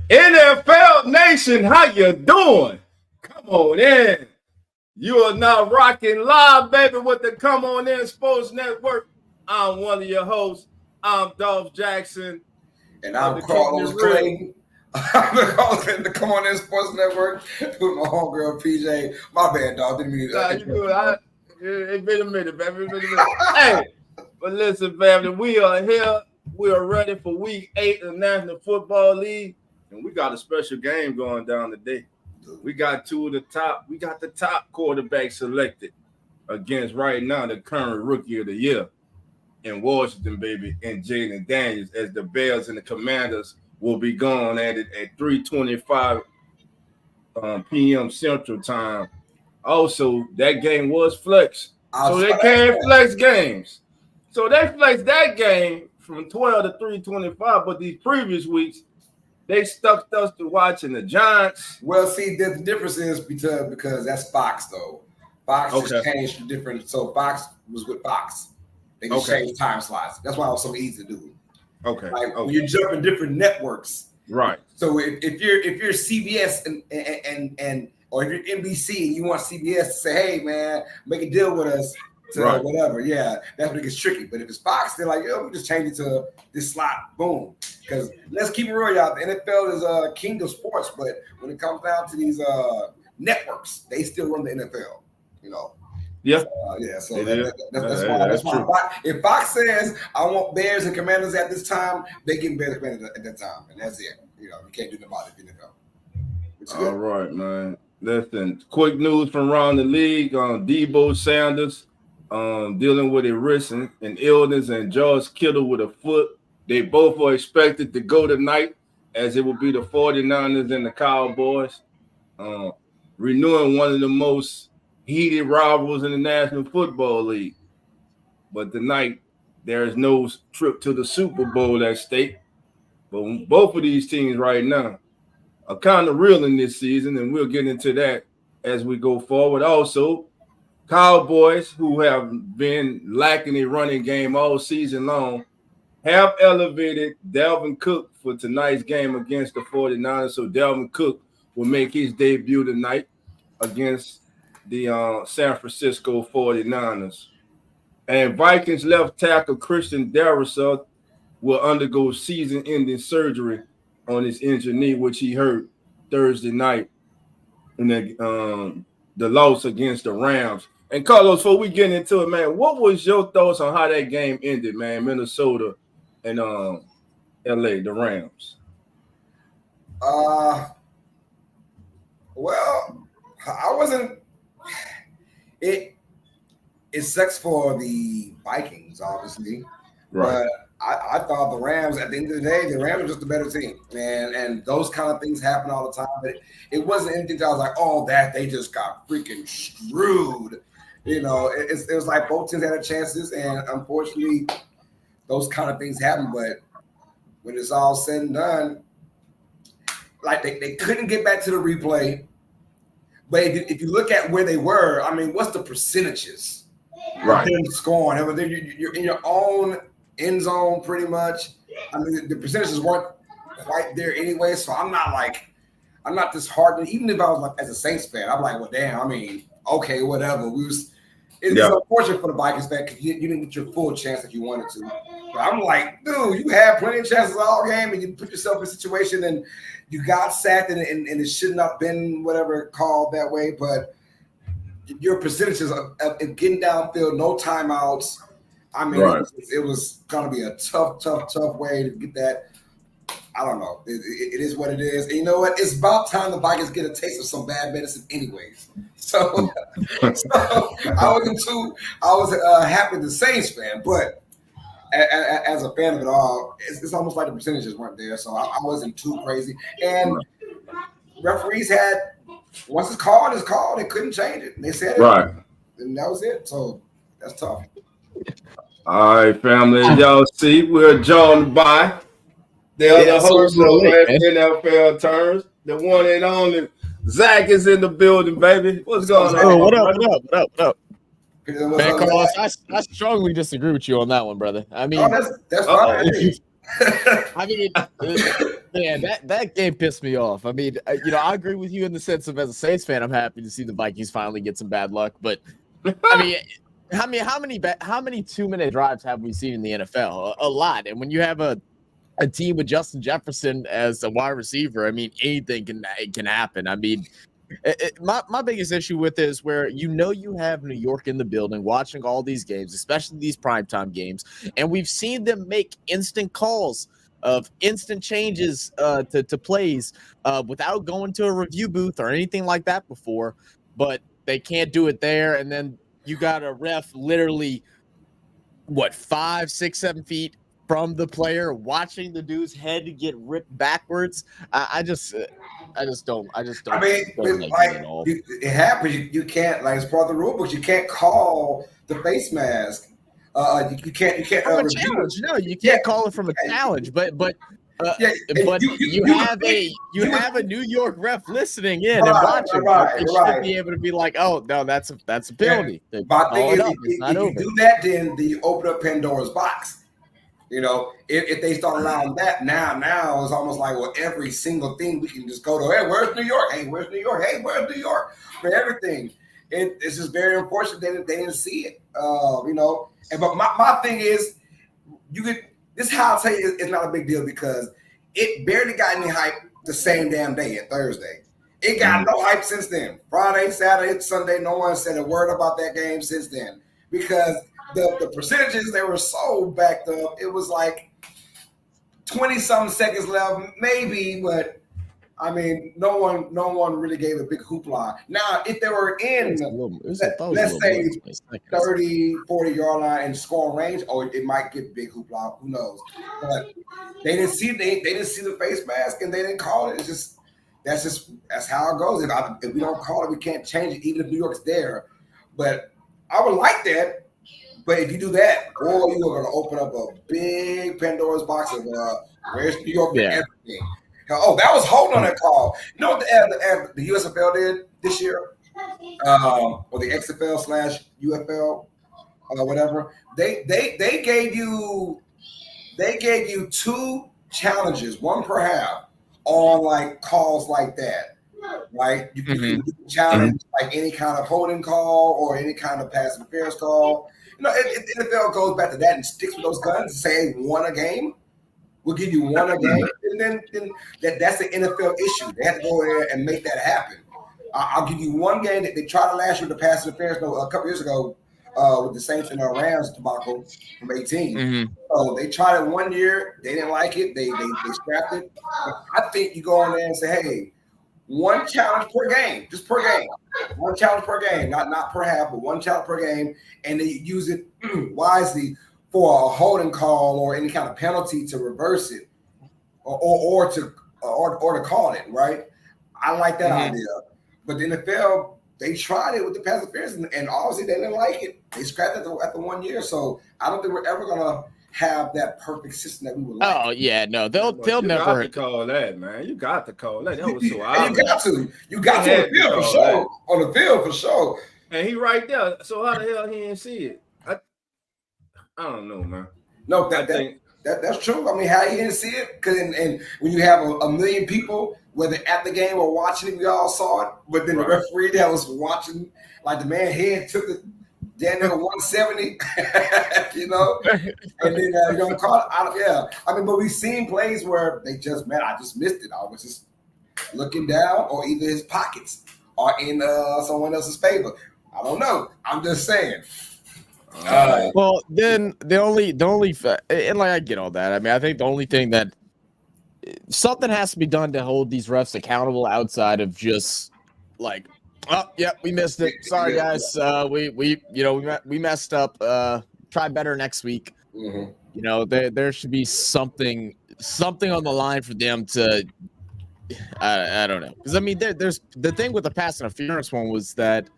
NFL Nation, how you doing? Come on in. You are now rocking live, baby, with the Come On In Sports Network. I'm one of your hosts. I'm Dolph Jackson. And I'm Carlos Clay. I'm the host of the Come On In Sports Network with my homegirl PJ. My bad, dog. Didn't mean to. You good. It's been a minute, baby. Hey, but listen, family, we are here. We are ready for Week 8 of the National Football League. And we got a special game going down today. We got two of the top. We got the top quarterback selected against right now the current rookie of the year in Washington, baby, and Jaden Daniels, as the Bears and the Commanders will be going at it at 3:25 p.m. Central Time. Also, that game was flexed, so they can't flex games. So they flexed that game from 12 to 3:25, but these previous weeks, they stuck us to watching the Giants. Well, see, the difference is because that's Fox, though. Fox just changed to different. So Fox was with Fox. They just changed time slots. That's why it was so easy to do. When you're jumping different networks, right? So if you're CBS and or if you're NBC and you want CBS to say, hey man, make a deal with us. Whatever, that's when it gets tricky. But if it's Fox, they're like, we just change it to this slot, boom. Because let's keep it real, y'all. The NFL is a king of sports, but when it comes down to these networks, they still run the NFL. You know. Yeah. That's why. If Fox says I want Bears and Commanders at this time, they get Bears and Commanders at that time, and that's it. You know, you can't do nothing about it in the NFL. All right, man. Listen, quick news from around the league on Debo Sanders. Dealing with a wrist and illness, and George Kittle with a foot. They both are expected to go tonight, as it will be the 49ers and the Cowboys, renewing one of the most heated rivals in the National Football League. But tonight, there is no trip to the Super Bowl at stake. But both of these teams right now are kind of reeling this season, and we'll get into that as we go forward. Also, Cowboys, who have been lacking a running game all season long, have elevated Dalvin Cook for tonight's game against the 49ers. So Dalvin Cook will make his debut tonight against the San Francisco 49ers. And Vikings left tackle Christian Darrisaw will undergo season-ending surgery on his injured knee, which he hurt Thursday night in the loss against the Rams. And Carlos, before we get into it, man, what was your thoughts on how that game ended, man? Minnesota and LA, the Rams. Well, I wasn't. It sucks for the Vikings, obviously, right? But I thought the Rams, at the end of the day, the Rams are just a better team, and those kind of things happen all the time. But it wasn't anything that I was like, oh, that they just got freaking screwed. You know, it was like both teams had their chances, and unfortunately, those kind of things happen. But when it's all said and done, like they couldn't get back to the replay. But if you look at where they were, I mean, what's the percentages? Right. Them scoring. You're in your own end zone pretty much. I mean, the percentages weren't quite there anyway, so I'm not disheartened. Even if I was like as a Saints fan, I'm like, well, damn. I mean, okay, whatever. It's unfortunate for the Vikings fan because you didn't get your full chance that you wanted to. But I'm like, dude, you had plenty of chances all game, and you put yourself in a situation, and you got sacked, and it should not have been whatever called that way. But your percentages of getting downfield, no timeouts. I mean, it was going to be a tough way to get that. I don't know. It is what it is. And you know what? It's about time the Vikings get a taste of some bad medicine anyways. So I was happy the Saints fan, but as a fan of it all, it's almost like the percentages weren't there. So I wasn't too crazy. And referees had, once it's called, they couldn't change it. They said it. Right. And that was it. So that's tough. All right, family. Y'all see, we're joined by the other host of NFL Turns, the one and only Zach is in the building, baby. What's going on? What up? Man, Carlos, I strongly disagree with you on that one, brother. I mean, that's fine. I mean, Yeah, that game pissed me off. I mean, I agree with you in the sense of as a Saints fan, I'm happy to see the Vikings finally get some bad luck. But I mean, how many 2-minute drives have we seen in the NFL? A lot. And when you have a team with Justin Jefferson as a wide receiver, I mean, anything can happen. I mean, my biggest issue with it is where you have New York in the building watching all these games, especially these primetime games, and we've seen them make instant calls of instant changes to plays without going to a review booth or anything like that before, but they can't do it there. And then you got a ref literally, 5, 6, 7 feet from the player watching the dude's head get ripped backwards. I just don't. I mean, it happens. You can't, like, it's part of the rule books. You can't call the face mask. You can't from a challenge. No, you can't call it from a challenge. But you have a New York ref listening in and watching. It should be able to be like, oh no, that's a penalty. Yeah. But I think if you do that, then you open up Pandora's box. If they start allowing that now it's almost like, well, every single thing we can just go to. Hey, where's New York? Hey, where's New York? Hey, where's New York? For everything, it's just very unfortunate they didn't see it. But my thing is, this is how I'll tell you it's not a big deal because it barely got any hype the same damn day at Thursday. It got no hype since then. Friday, Saturday, Sunday, no one said a word about that game since then because the percentages, they were so backed up. It was like 20-something seconds left, maybe, but I mean, no one really gave a big hoopla. Now, if they were in, let's say 30, 40-yard line and scoring range, or it might get big hoopla. Who knows? But they didn't see the face mask and they didn't call it. That's how it goes. If we don't call it, we can't change it, even if New York's there. But I would like that. But if you do that, boy, you are going to open up a big Pandora's box of where's New York and everything. Oh, that was holding on that call. You know what the USFL did this year? Or the XFL/UFL or whatever. They gave you 2 challenges, 1 per half, on like calls like that. Right? You can challenge like any kind of holding call or any kind of pass interference call. If the NFL goes back to that and sticks with those guns and say, hey, 1 a game, we'll give you 1 a game, and then that's the NFL issue. They have to go there and make that happen. I'll give you 1 game that they tried last year with the pass interference a couple years ago with the Saints and the Rams debacle from 18. So they tried it 1 year. They didn't like it. They scrapped it. But I think you go in there and say, hey, 1 challenge per game, just per game. 1 challenge per game, not per half, but 1 challenge per game, and they use it wisely for a holding call or any kind of penalty to reverse it, or to call it, right? I like that idea. But the NFL, they tried it with the pass interference, and obviously they didn't like it. They scrapped it at the 1 year. So I don't think we're ever gonna have that perfect system that we would like. Oh yeah, no, they'll never. You got to call that, man. You got to call that. That was so obvious. You got to on the field for sure. On the field for sure. And he right there. So how the hell he didn't see it? I don't know, man. No, that's true. I mean, how he didn't see it? Because and when you have a million people, whether at the game or watching it, we all saw it. But then the referee that was watching, like the man head took it down to 170, and then you don't call it out of I mean, but we've seen plays where they just, man, I just missed it. I was just looking down, or either his pockets are in someone else's favor. I don't know. I'm just saying. Well, then the only and like I get all that. I mean, I think the only thing that something has to be done to hold these refs accountable outside of just like, oh, yep, we missed it. Sorry, guys. We messed up. Try better next week. There should be something on the line for them to. I don't know, because I mean, there's the thing with the pass interference one was that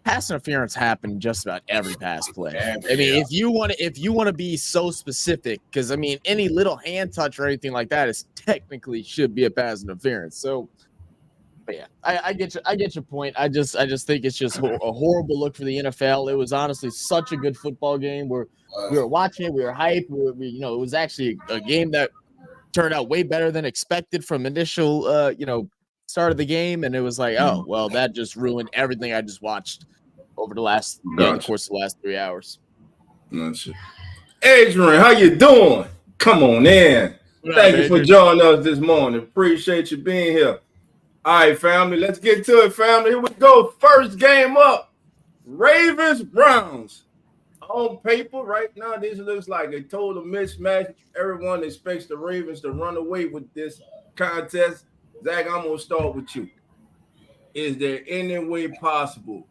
pass interference happened just about every pass play. I mean, if you want to be so specific, because I mean, any little hand touch or anything like that is technically should be a pass interference. So, but yeah, I get your point. I just think it's just a horrible look for the NFL. It was honestly such a good football game where we were watching it, we were hyped. It was actually a game that turned out way better than expected from initial, start of the game. And it was like, oh, well, that just ruined everything I just watched over the course of the last 3 hours. Gotcha. Adrian, how you doing? Come on in. Thank you for joining us this morning. Appreciate you being here. All right, family, let's get to it, family. Here we go. First game up. Ravens, Browns. On paper, right now, this looks like a total mismatch. Everyone expects the Ravens to run away with this contest. Zach, I'm going to start with you. Is there any way possible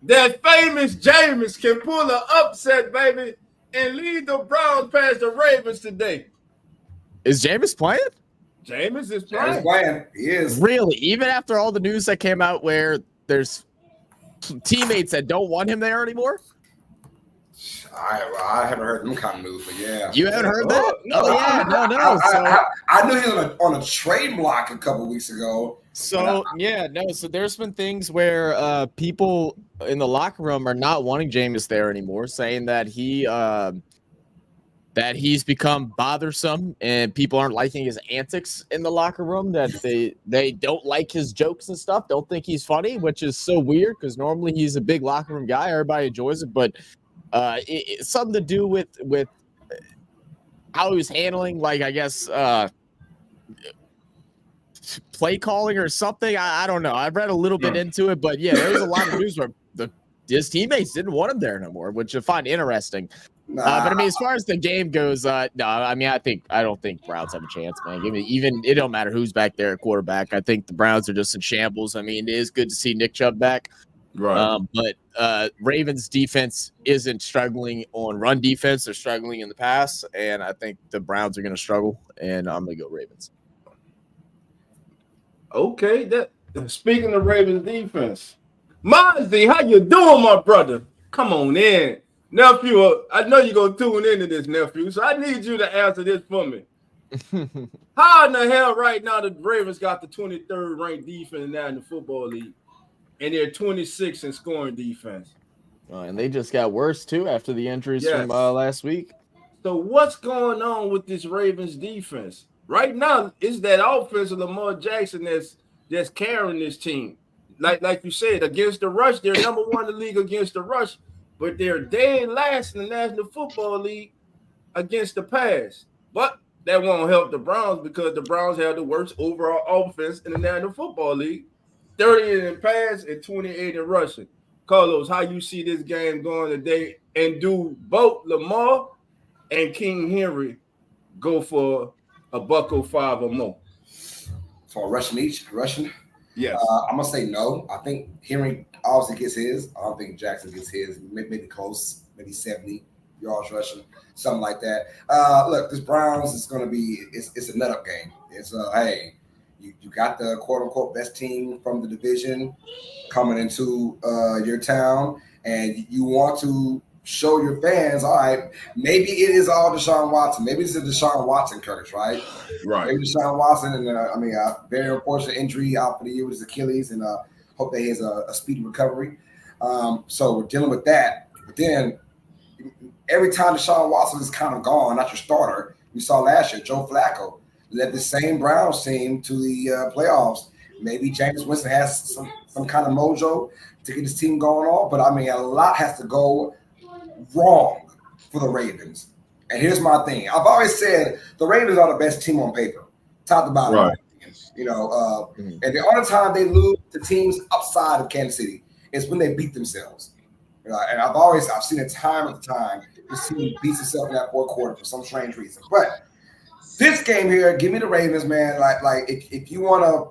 that famous Jameis can pull an upset, baby, and lead the Browns past the Ravens today? Is Jameis playing? Jameis is playing. He is. Really? Even after all the news that came out where there's teammates that don't want him there anymore? I haven't heard them kind of news, but yeah. You haven't heard that? No. I knew he was on a trade block a couple weeks ago. So there's been things where people in the locker room are not wanting Jameis there anymore, saying that he's become bothersome and people aren't liking his antics in the locker room, that they don't like his jokes and stuff, don't think he's funny, which is so weird because normally he's a big locker room guy. Everybody enjoys it, but it's something to do with how he was handling, like, I guess, play calling or something. I don't know. I've read a little bit into it, but yeah, there was a lot of news where his teammates didn't want him there no more, which I find interesting. But I mean, as far as the game goes, no. I mean, I don't think Browns have a chance, man. Even it don't matter who's back there at quarterback. I think the Browns are just in shambles. I mean, it is good to see Nick Chubb back, right? But Ravens defense isn't struggling on run defense; they're struggling in the pass, and I think the Browns are going to struggle. And I'm going to go Ravens. Okay, speaking of Ravens defense, Mozzie, how you doing, my brother? Come on in. Nephew, I know you're going to tune into this, nephew, so I need you to answer this for me. How in the hell right now the Ravens got the 23rd ranked defense now in the Football League, and they're 26 in scoring defense? And they just got worse, too, after the injuries from last week. So what's going on with this Ravens defense? Right now, it's that offense of Lamar Jackson that's carrying this team. Like you said, against the rush, they're number one in the league against the rush, but they're dead last in the National Football League against the pass. But that won't help the Browns because the Browns have the worst overall offense in the National Football League, 30 in pass and 28 in rushing. Carlos, how you see this game going today? And do both Lamar and King Henry go for a $105 or more? So rushing each? Rushing? Yes. I'm going to say no. I think Henry obviously gets his. I don't think Jackson gets his. Maybe close, maybe 70 yards rushing, something like that. Look, this Browns is going to be – it's a nut-up game. It's hey, you got the quote-unquote best team from the division coming into your town, and you want to show your fans, all right, maybe it is all Deshaun Watson. Maybe it's a Deshaun Watson curse, right? Right. Maybe Deshaun Watson, and a very unfortunate injury out for the year with his Achilles, and hope that he has a speedy recovery. So we're dealing with that. But then every time Deshaun Watson is kind of gone, not your starter, we saw last year, Joe Flacco led the same Browns team to the playoffs. Maybe Jameis Winston has some kind of mojo to get his team going on, but I mean, a lot has to go wrong for the Ravens. And here's my thing. I've always said the Ravens are the best team on paper. Top to bottom. Right. And the only time they lose to teams outside of Kansas City is when they beat themselves. And I've seen it time after time. This team beats itself in that fourth quarter for some strange reason. But this game here, give me the Ravens, man. Like if you want to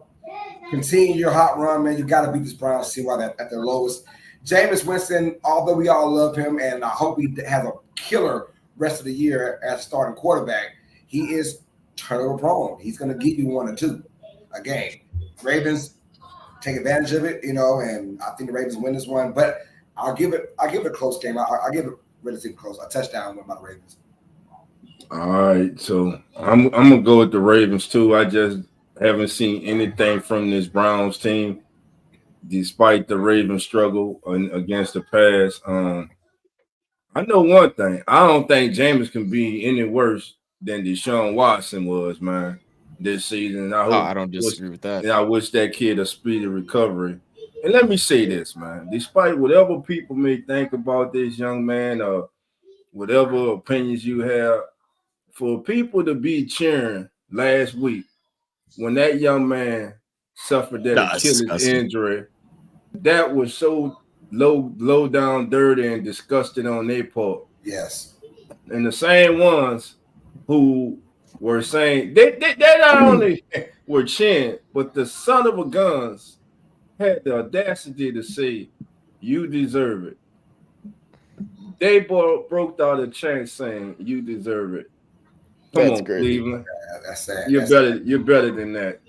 continue your hot run, man, you got to beat this Browns team while at their lowest. Jameis Winston, although we all love him, and I hope he has a killer rest of the year as a starting quarterback, he is turnover prone. He's going to give you 1 or 2 a game. Ravens take advantage of it, and I think the Ravens win this one. But I'll give it a close game. I'll give it relatively close. A touchdown with my Ravens. All right, so I'm gonna go with the Ravens too. I just haven't seen anything from this Browns team, despite the Ravens struggle against the pass. I know one thing. I don't think Jameis can be any worse than Deshaun Watson was, man, this season. I don't disagree with that. And I wish that kid a speedy recovery. And let me say this, man. Despite whatever people may think about this young man or whatever opinions you have, for people to be cheering last week when that young man suffered that Achilles injury, that was so low down, dirty, and disgusting on their part. Yes. And the same ones who were saying they not only were cheering, but the son of a guns had the audacity to say, "You deserve it." They broke out a chant saying, "You deserve it." Come on, crazy. Cleveland. Yeah, that's sad. You're better. You're better than that.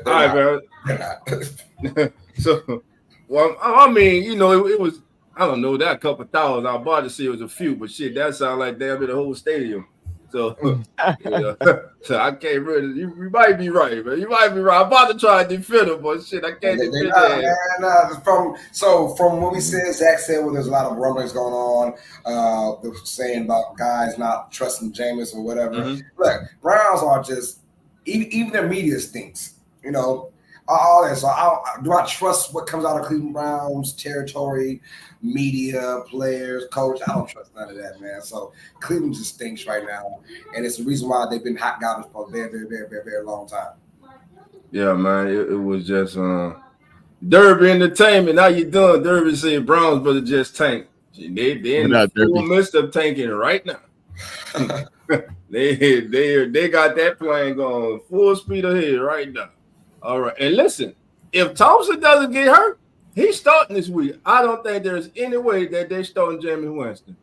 All right, man. So, well, I mean, you know, it was. I don't know that couple thousand. I was about to say it was a few, but shit, that sounded like damn near the whole stadium. So, so I can't really. You might be right, man. You might be right. I'm about to try to defend him, but shit, I can't defend that. From what we said, Zach said, well, there's a lot of rumblings going on. They're saying about guys not trusting Jameis or whatever. Mm-hmm. Look, Browns are just even their media stinks. You know, all that. So do I trust what comes out of Cleveland Browns territory? Media, players, coach. I don't trust none of that, man. So Cleveland just stinks right now, and it's the reason why they've been hot garbage for a very long time. Yeah, man. It was just Derby Entertainment. How you doing? Derby said Browns better just tank. They in the full midst of tanking right now. they got that plane going full speed ahead right now. All right, and listen, if Thompson doesn't get hurt, he's starting this week. I don't think there's any way that they're starting Jameis Winston.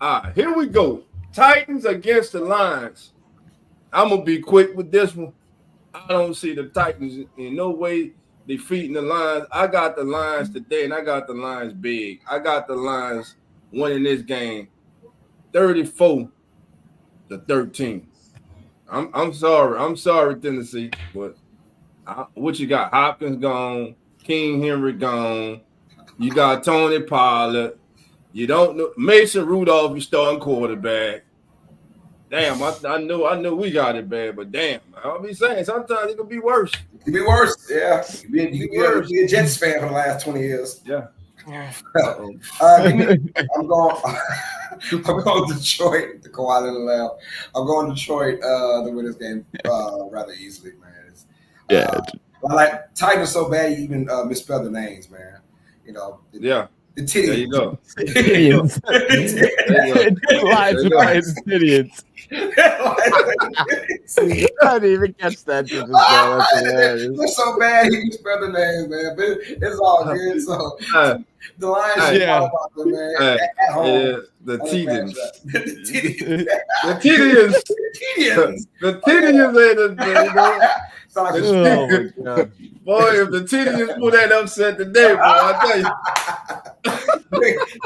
All right, here we go. Titans against the Lions. I'm going to be quick with this one. I don't see the Titans in no way defeating the Lions. I got the Lions today, and I got the Lions big. I got the Lions winning this game 34-13. I'm sorry. I'm sorry, Tennessee, but what you got? Hopkins gone. King Henry gone. You got Tony Pollard. You don't know Mason Rudolph, you starting quarterback. Damn, I know we got it bad, but damn, I'll be saying sometimes it could be worse. It could be worse, yeah. You could be a Jets fan for the last 20 years. Yeah. I'm going Detroit to go out in the lab. I'm going Detroit to win this game rather easily, man. I like Titans so bad you even misspell the names, man. You know. Yeah. The Titans. There you go. Titans. Titans. I didn't even catch that. They're so bad he misspelled the names, man. But it's all good. So the Lions should talk about them, man. At home. The Titans. The Titans. The Titans. Oh my God. Boy, if the Titans pull that upset today, boy, I tell you.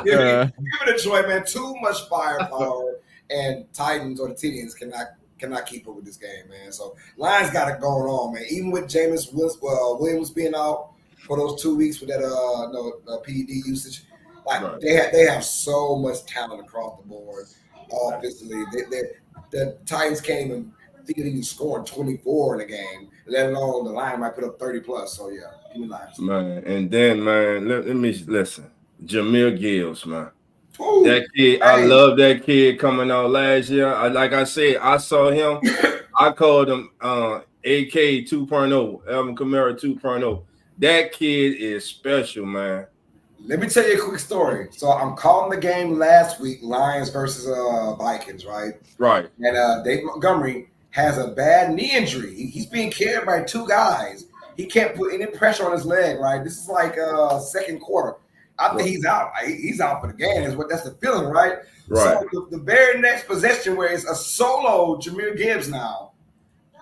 Give it a joy, man. Too much firepower, and Titans or the Titans cannot keep up with this game, man. So Lions got it going on, man. Even with Jameis Williams being out for those 2 weeks with that PED usage, like they have so much talent across the board offensively. The Titans can't even think of even scoring 24 in a game, let alone the Lions might put up 30 plus. So yeah, give me Lions. Man, and then man, let me listen. Jamil Gibbs, man. Ooh, that kid, I love that kid coming out last year. Like I said, I saw him. I called him AK 2.0, Alvin Kamara 2.0. That kid is special, man. Let me tell you a quick story. So I'm calling the game last week, Lions versus Vikings, right? Right. And Dave Montgomery has a bad knee injury. He's being carried by two guys. He can't put any pressure on his leg, right? This is like second quarter. I think he's out. He's out for the game. That's the feeling, right? Right. So the very next possession where it's a solo Jahmyr Gibbs now,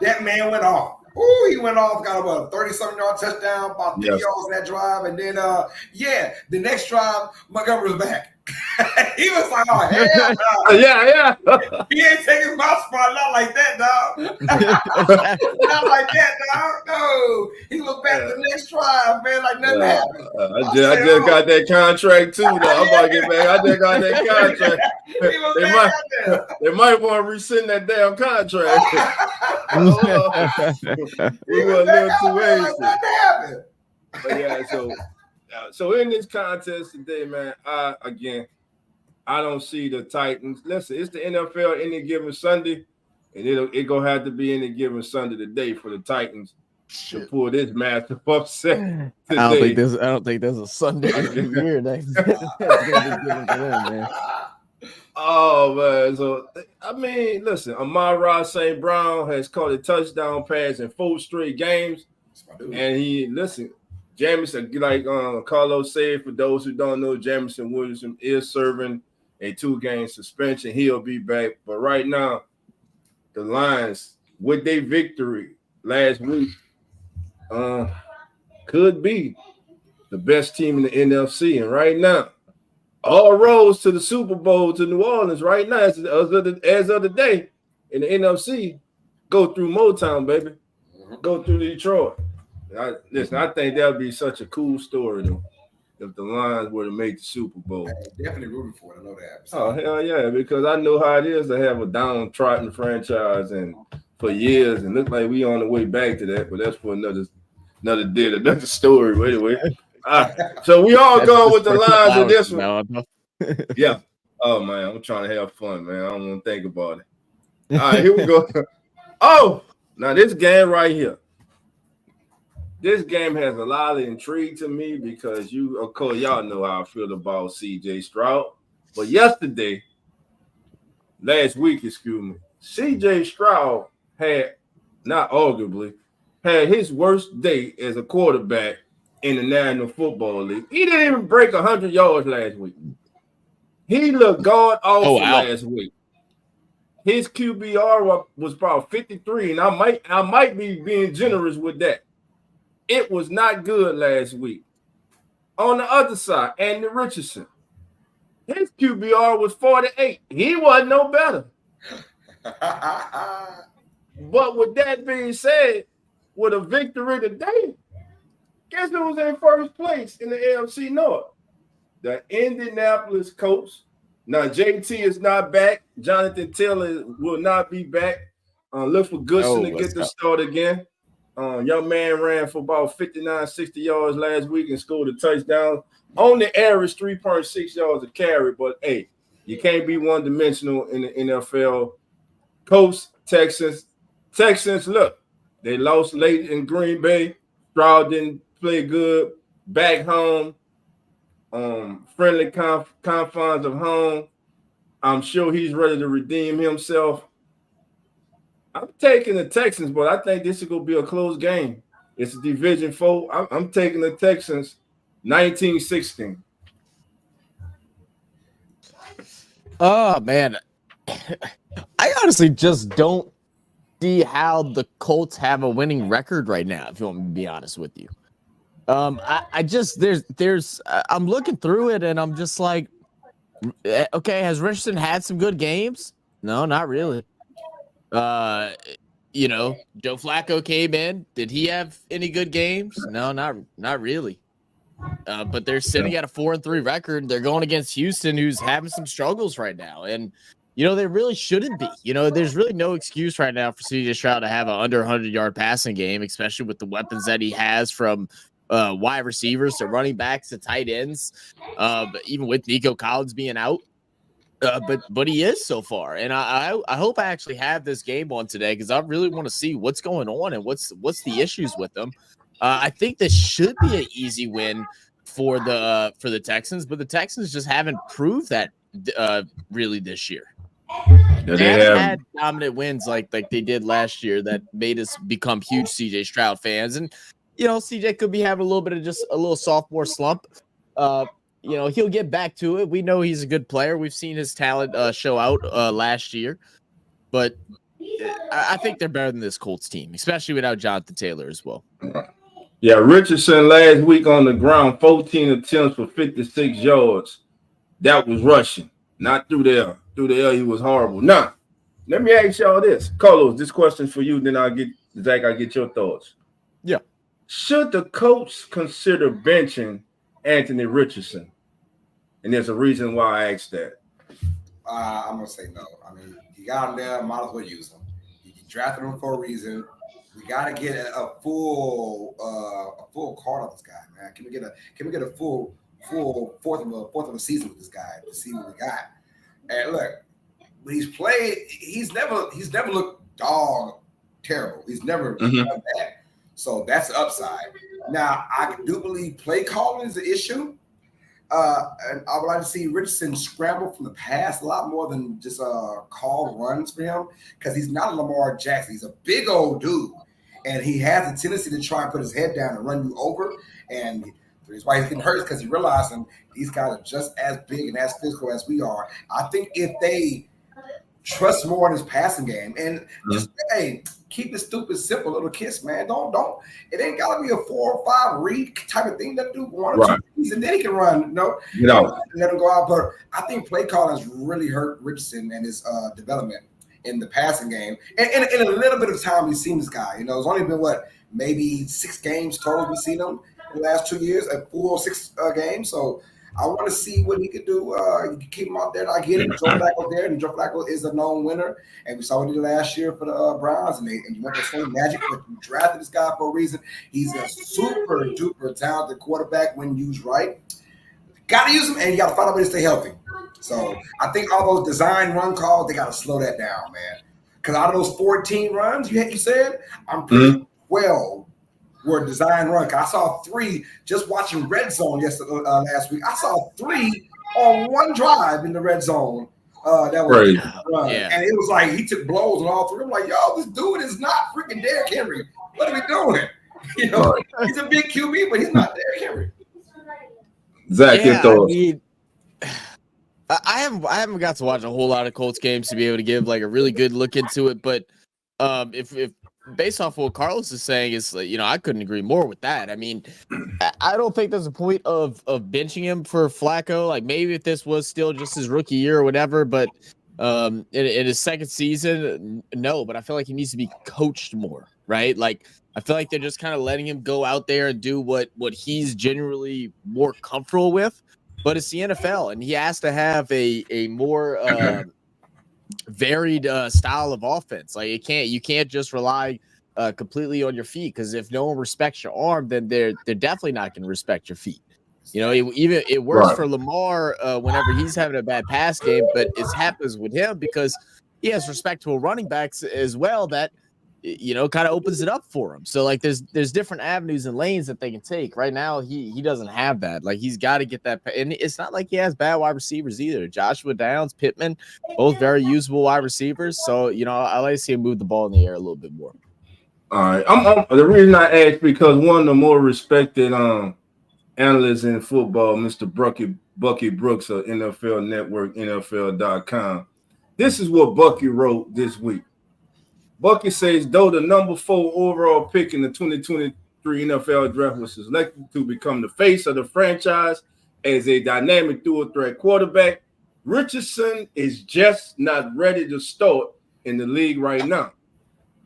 that man went off. Ooh, he went off, got about a 30-something yard touchdown, about 50 yards in that drive. And then, the next drive, Montgomery was back. He was like, oh, hell no. Yeah. He ain't taking my spot. Not like that, dog. Not like that, dog. No. He looked back the next drive, man, like nothing happened. I just got that contract too, though. I'm about to get back. I just got that contract. They might want to rescind that damn contract. We were a little too hasty. Nothing happened. But yeah, so in this contest today, man, I don't see the Titans. Listen, it's the NFL any given Sunday, and it gonna have to be any given Sunday today for the Titans to pull this massive upset today. I don't think there's a Sunday year that's gonna be given to them, man. Oh man, so I mean, listen, Amon-Ra St. Brown has caught a touchdown pass in 4 straight games, and Jamison, like Carlos said, for those who don't know, Jamison Williamson is serving a 2-game suspension. He'll be back. But right now, the Lions, with their victory last week, could be the best team in the NFC. And right now, all roads to the Super Bowl to New Orleans right now, as of the day in the NFC, go through Motown, baby. Go through Detroit. I think that would be such a cool story, though, if the Lions were to make the Super Bowl. Definitely rooting for it. I know that. Oh, hell yeah, because I know how it is to have a downtrodden franchise and for years, and look like we on the way back to that, but that's for another day, another story. But anyway, so we all going with the Lions in this one. Yeah. Oh, man, I'm trying to have fun, man. I don't want to think about it. All right, here we go. Oh, now this game right here. This game has a lot of intrigue to me because of course, y'all know how I feel about C.J. Stroud. But last week, C.J. Stroud had his worst day as a quarterback in the National Football League. He didn't even break 100 yards last week. He looked god awful last week. His QBR was about 53, and I might be being generous with that. It was not good last week. On the other side, Andy Richardson, his QBR was 48. He wasn't no better. But with that being said, with a victory today, guess who's in first place in the AFC North? The Indianapolis Colts. Now, JT is not back. Jonathan Taylor will not be back. Look for Goodson to get the start again. Young man ran for about 59, 60 yards last week and scored a touchdown. On the average, 3.6 yards a carry. But, hey, you can't be one-dimensional in the NFL. Colts, Texans, look, they lost late in Green Bay. Stroud didn't play good. Back home, friendly confines of home. I'm sure he's ready to redeem himself. I'm taking the Texans, but I think this is going to be a close game. It's a division foe. I'm taking the Texans 19-16. Oh, man. I honestly just don't see how the Colts have a winning record right now, if you want me to be honest with you. I'm looking through it and I'm just like, okay, has Richardson had some good games? No, not really. Joe Flacco came in. Did he have any good games? No, not really. But they're sitting at a 4-3 record. They're going against Houston, who's having some struggles right now. And, they really shouldn't be. There's really no excuse right now for C.J. Stroud to have an under 100-yard passing game, especially with the weapons that he has from wide receivers to running backs to tight ends, even with Nico Collins being out. But he is so far, and I hope I actually have this game on today because I really want to see what's going on and what's the issues with them. I think this should be an easy win for the Texans, but the Texans just haven't proved that really this year. They haven't had dominant wins like they did last year that made us become huge C.J. Stroud fans, and C.J. could be having a little bit of just a little sophomore slump. He'll get back to it. We know he's a good player. We've seen his talent show out last year. But I think they're better than this Colts team, especially without Jonathan Taylor as well. Yeah, Richardson last week on the ground, 14 attempts for 56 yards. that was rushing, not through the air. Through the air, he was horrible. Now, let me ask y'all this. Carlos, this question for you, then I'll get Zach, I'll get your thoughts. Yeah. Should the coach consider benching Anthony Richardson? And there's a reason why I asked that. I'm gonna say no. I mean, you got him there, might as well use him. You drafted him for a reason. We gotta get a full card on this guy, man. Can we get a full fourth of a season with this guy to see what we got? And look, when he's played, he's never looked dog terrible. He's never done that. So that's the upside. Now, I do believe play calling is an issue. And I would like to see Richardson scramble from the pass a lot more than just call runs for him, because he's not a Lamar Jackson. He's a big old dude, and he has a tendency to try and put his head down and run you over. And the reason why he's getting hurt is because he realized these guys are just as big and as physical as we are. I think if they trust more in his passing game and just keep it stupid simple, little kiss, man. Don't it ain't gotta be a 4 or 5 read type of thing. That dude 1 or 2 reads and then he can run, let him go out. But I think play calling has really hurt Richardson and his development in the passing game. And in a little bit of time we've seen this guy. It's only been maybe 6 games total we've seen him in the last 2 years, a full 6 games. So I want to see what he could do. You can keep him out there. I get it. Joe Flacco there, and Joe Flacco is a known winner. And we saw what he did last year for the Browns, and you went the same magic, but you drafted this guy for a reason. He's a super duper talented quarterback when used right. Got to use him, and you got to find a way to stay healthy. So I think all those design run calls, they got to slow that down, man. Because out of those 14 runs you said, I'm pretty 12 were design run. I saw 3 just watching Red Zone last week. I saw 3 on one drive in the red zone. That was run. Yeah. And it was like he took blows on all 3. I'm like, yo, this dude is not freaking Derrick Henry. What are we doing? He's a big QB, but he's not Derrick Henry. Zach, your thoughts? I haven't got to watch a whole lot of Colts games to be able to give a really good look into it. But if based off what Carlos is saying, is I couldn't agree more with that. I mean, I don't think there's a point of benching him for Flacco. Maybe if this was still just his rookie year or whatever, but in his second season, no. But I feel like he needs to be coached more, right? I feel like they're just kind of letting him go out there and do what he's generally more comfortable with. But it's the NFL, and he has to have a more varied style of offense. You can't just rely completely on your feet, because if no one respects your arm, then they're definitely not going to respect your feet. It works for Lamar whenever he's having a bad pass game, but it happens with him because he has respectable running backs as well that kind of opens it up for him. So there's different avenues and lanes that they can take. Right now he doesn't have that. He's got to get that, and it's not like he has bad wide receivers either. Joshua Downs, Pittman, both very usable wide receivers. So I like to see him move the ball in the air a little bit more. All right, the reason I asked, because one of the more respected analysts in football, Mr. Bucky Brooks of NFL Network, NFL.com. This is what Bucky wrote this week. Bucky says, though the number 4 overall pick in the 2023 NFL draft was selected to become the face of the franchise as a dynamic dual-threat quarterback, Richardson is just not ready to start in the league right now.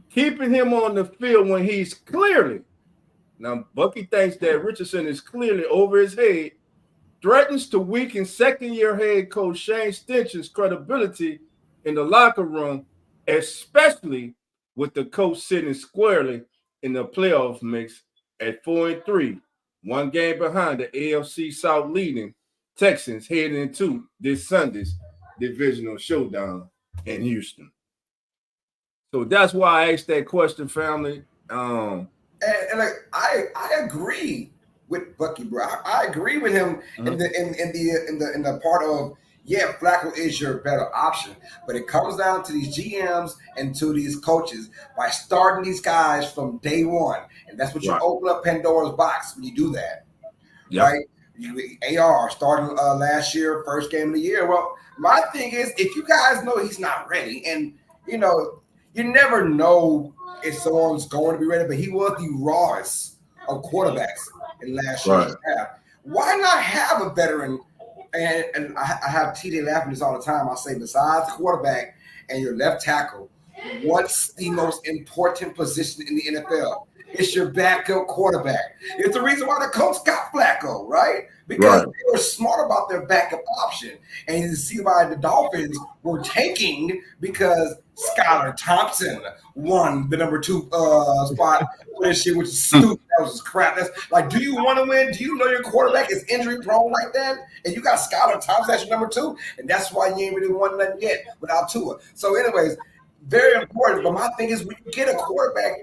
Keeping him on the field when he's clearly – now, Bucky thinks that Richardson is clearly over his head, threatens to weaken second-year head coach Shane Steichen's credibility in the locker room, especially with the coach sitting squarely in the playoff mix at 4-3, 1 game behind the AFC South leading Texans heading into this Sunday's divisional showdown in Houston. So that's why I asked that question, family. And I agree with Bucky, bro. I agree with him in the part of, yeah, Flacco is your better option, but it comes down to these GMs and to these coaches by starting these guys from day one, and that's what you open up Pandora's box when you do that, right? AR starting last year, first game of the year. Well, my thing is, if you guys know he's not ready, and you never know if someone's going to be ready, but he was the rawest of quarterbacks in last year's draft. Why not have a veteran And I have TJ laughing this all the time. I say, besides quarterback and your left tackle, what's the most important position in the NFL? It's your backup quarterback. It's the reason why the Colts got Flacco, right? Because they were smart about their backup option. And you see why the Dolphins were tanking because Skylar Thompson won the number 2 spot for this year, which is stupid. That was just crap. That's like, do you want to win? Do you know your quarterback is injury prone like that? And you got Skylar Thompson as your number 2, and that's why you ain't really won nothing yet without Tua. So, anyways, very important. But my thing is, when you get a quarterback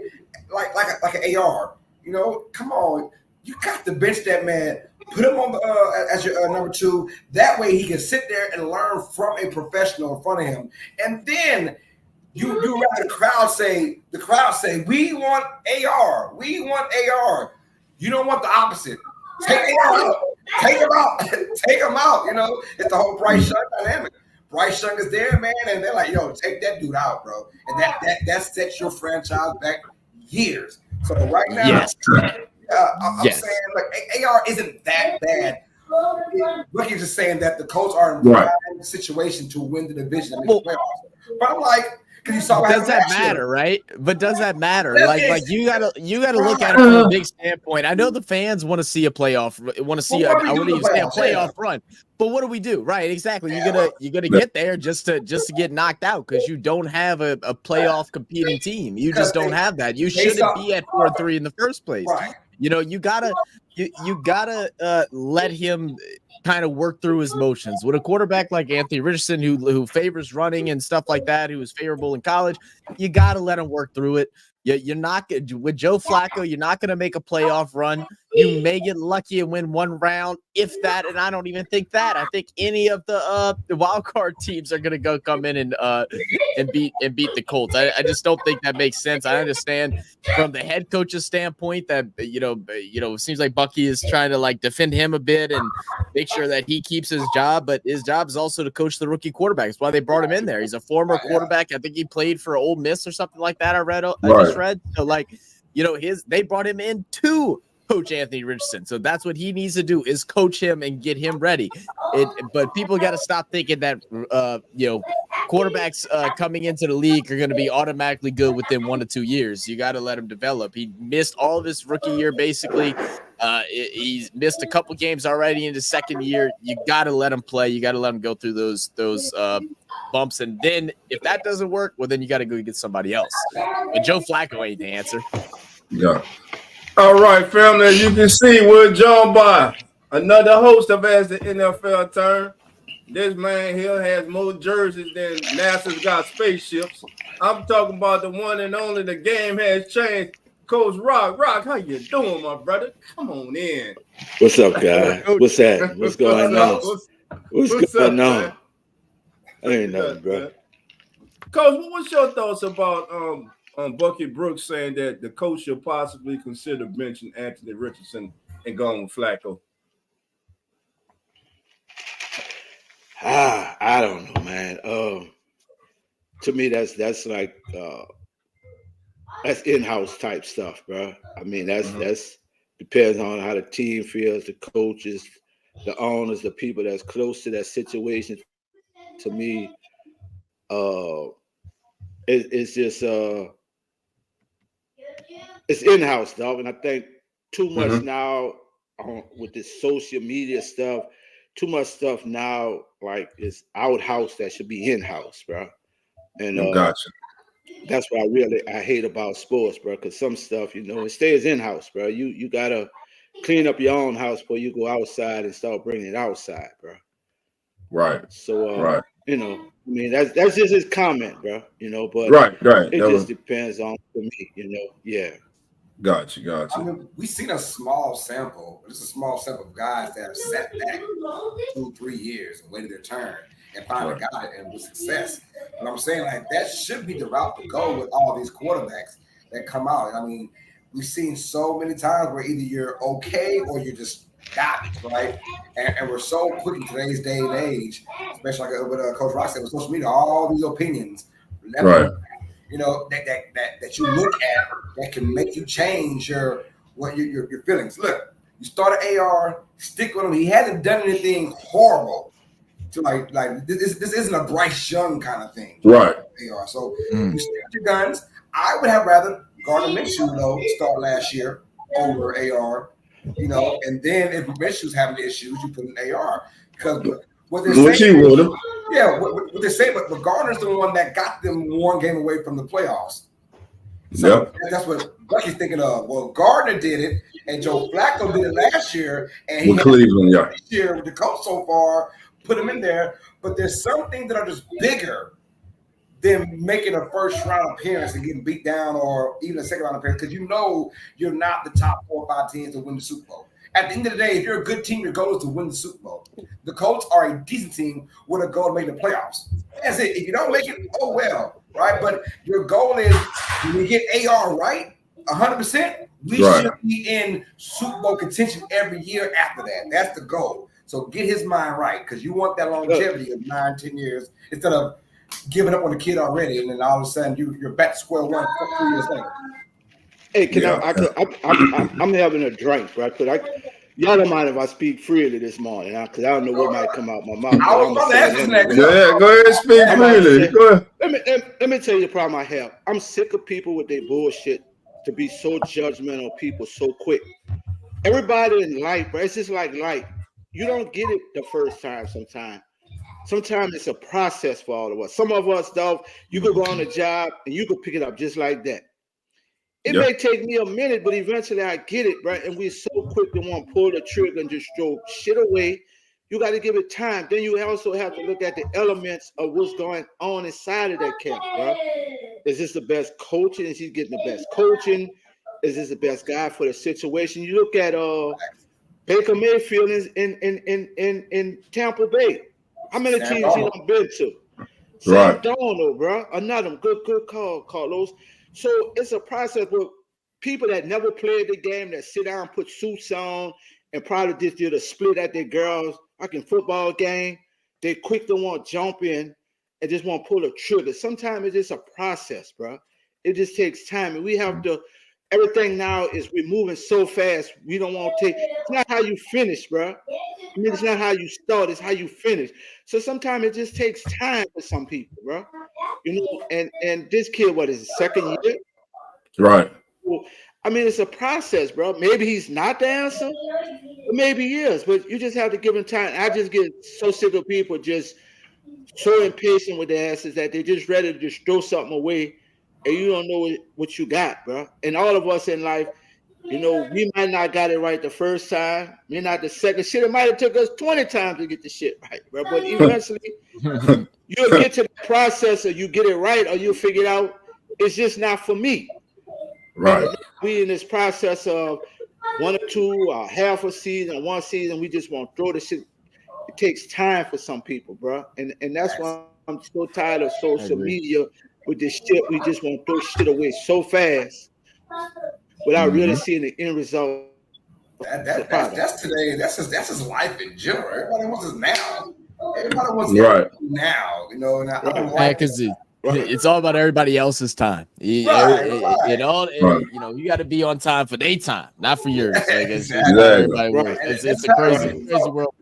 like an AR, come on, you got to bench that man. Put him on the as your number 2. That way he can sit there and learn from a professional in front of him. And then you rather the crowd say, we want AR. We want AR. You don't want the opposite. Take AR out. Take him out. Take him out. It's the whole Bryce Young dynamic. Bryce Young is there, man, and they're like, yo, take that dude out, bro. And that sets your franchise back years. So right now, I'm saying, like, AR isn't that bad. Ricky's just saying that the Colts are in a situation to win the division and make the playoffs. But I'm like, because you saw what does that matter, right? But does that matter? Like you gotta look at it from a big standpoint. I know the fans want to see a playoff, want to see a playoff run. But what do we do? Right, exactly. You're gonna get there just to get knocked out because you don't have a playoff competing team. You just don't have that. You shouldn't be at 4-3 in the first place. Right. You gotta let him kind of work through his motions. With a quarterback like Anthony Richardson, who favors running and stuff like that, who was favorable in college, you got to let him work through it. You're not with Joe Flacco. You're not going to make a playoff run. You may get lucky and win one round, if that. And I don't even think that. I think any of the wild card teams are going to come in and beat the Colts. I just don't think that makes sense. I understand from the head coach's standpoint that it seems like Bucky is trying to like defend him a bit and make sure that he keeps his job. But his job is also to coach the rookie quarterback. That's why they brought him in there. He's a former quarterback. I think he played for Ole Miss or something like that. I just read. So they brought him in to coach Anthony Richardson. So that's what he needs to do is coach him and get him ready. But people got to stop thinking that quarterbacks coming into the league are going to be automatically good within 1 to 2 years. You got to let him develop. He missed all of his rookie year basically. He's missed a couple games already in his second year. You got to let him play. You got to let him go through those bumps, and then if that doesn't work, well, then you got to go get somebody else. But Joe Flacco ain't the answer. Yeah. All right, family. You can see we're joined by another host of As the NFL Turn. This man here has more jerseys than NASA's got spaceships. I'm talking about the one and only. The game has changed. Coach Rock, how you doing, my brother? Come on in. What's up, guys? What's that? What's going on? What's going on? Ain't nothing, bro. Coach, what's your thoughts about Bucky Brooks saying that the coach should possibly consider benching Anthony Richardson and going with Flacco? I don't know, man. To me, that's like that's in-house type stuff, bro. I mean, that's depends on how the team feels, the coaches, the owners, the people that's close to that situation. To me, it's just it's in-house, dog. And I think too much now with this social media stuff, too much stuff now like it's out-house that should be in-house, bro. And gotcha. That's what I hate about sports, bro. Because some stuff, it stays in-house, bro. You gotta clean up your own house before you go outside and start bringing it outside, bro. Right. So, right. I mean, that's just his comment, bro. But right. It just depends on me, Yeah. Gotcha. I mean, we've seen a small sample, just a small sample of guys that have sat back 2-3 years and waited their turn and finally got it and with success. But I'm saying, like, that should be the route to go with all these quarterbacks that come out. I mean, we've seen so many times where either you're okay or you just got it, right? And we're so quick in today's day and age, especially like what Coach Rock said with social media, all these opinions, right? That you look at that can make you change your feelings. Look, You start an AR, stick with him. He hasn't done anything horrible. To like this isn't a Bryce Young kind of thing. Right. AR. So you stick with your guns. I would have rather Gardner Minshew though start last year over AR. And then if Minshew's having issues, you put an AR because what they're saying. Yeah, what they say, but Gardner's the one that got them one game away from the playoffs. So that's what Bucky's thinking of. Well, Gardner did it, and Joe Flacco did it last year, and he with Cleveland, this year with the Colts so far, put him in there. But there's some things that are just bigger than making a first round appearance and getting beat down, or even a second round appearance, because you're not the top 4 or 5 teams to win the Super Bowl. At the end of the day, if you're a good team, your goal is to win the Super Bowl. The Colts are a decent team with a goal to make the playoffs. That's it. If you don't make it, oh well, right? But your goal is when you get AR right, 100%, we should be in Super Bowl contention every year after that. That's the goal. So get his mind right, because you want that longevity of 9-10 years instead of giving up on the kid already, and then all of a sudden you're back to square one 3 years later. Hey, I'm having a drink, right? Y'all don't mind if I speak freely this morning, because I don't know what might come out my mouth. I was about to ask you that. Yeah, go ahead and speak freely. Go ahead. Let me tell you the problem I have. I'm sick of people with their bullshit to be so judgmental of people so quick. Everybody in life, bro, it's just like life. You don't get it the first time sometimes. Sometimes it's a process for all of us. Some of us, though, you could go on a job and you could pick it up just like that. It may take me a minute, but eventually I get it, right? And we're so quick to want to pull the trigger and just throw shit away. You got to give it time. Then you also have to look at the elements of what's going on inside of that camp, bro. Is this the best coaching? Is he getting the best coaching? Is this the best guy for the situation? You look at Baker Mayfield in Tampa Bay. How many teams he done been to? Sam Darnold, bro. Another good call, Carlos. So it's a process with people that never played the game, that sit down, put suits on, and probably just did a split at their girls' football game. They quick to want to jump in and just want to pull a trigger. Sometimes it's just a process, bro. It just takes time. And we have to, everything now is we're moving so fast. We don't want to it's not how you finish, bro. I mean, it's not how you start, it's how you finish. So sometimes it just takes time for some people, bro. And this kid, what is his second year? Right. Well, I mean, it's a process, bro. Maybe he's not the answer, but maybe he is. But you just have to give him time. I just get so sick of people just so impatient with their asses that they're just ready to just throw something away, and you don't know what you got, bro. And all of us in life, we might not got it right the first time, maybe not the second. Shit, it might have took us 20 times to get the shit right, bro. But eventually, you'll get to the process, or you get it right, or you'll figure it out. It's just not for me. Right. We in this process of 1 or 2, half a season, or 1 season, we just want to throw the shit. It takes time for some people, bro. And that's why I'm so tired of social media with this shit. We just want to throw shit away so fast without really seeing the end result. That's today. That's just life in general. Everybody wants it now. Everybody wants it now. And I don't like because it's all about everybody else's time. You got to be on time for their time, not for yours. It's a crazy world.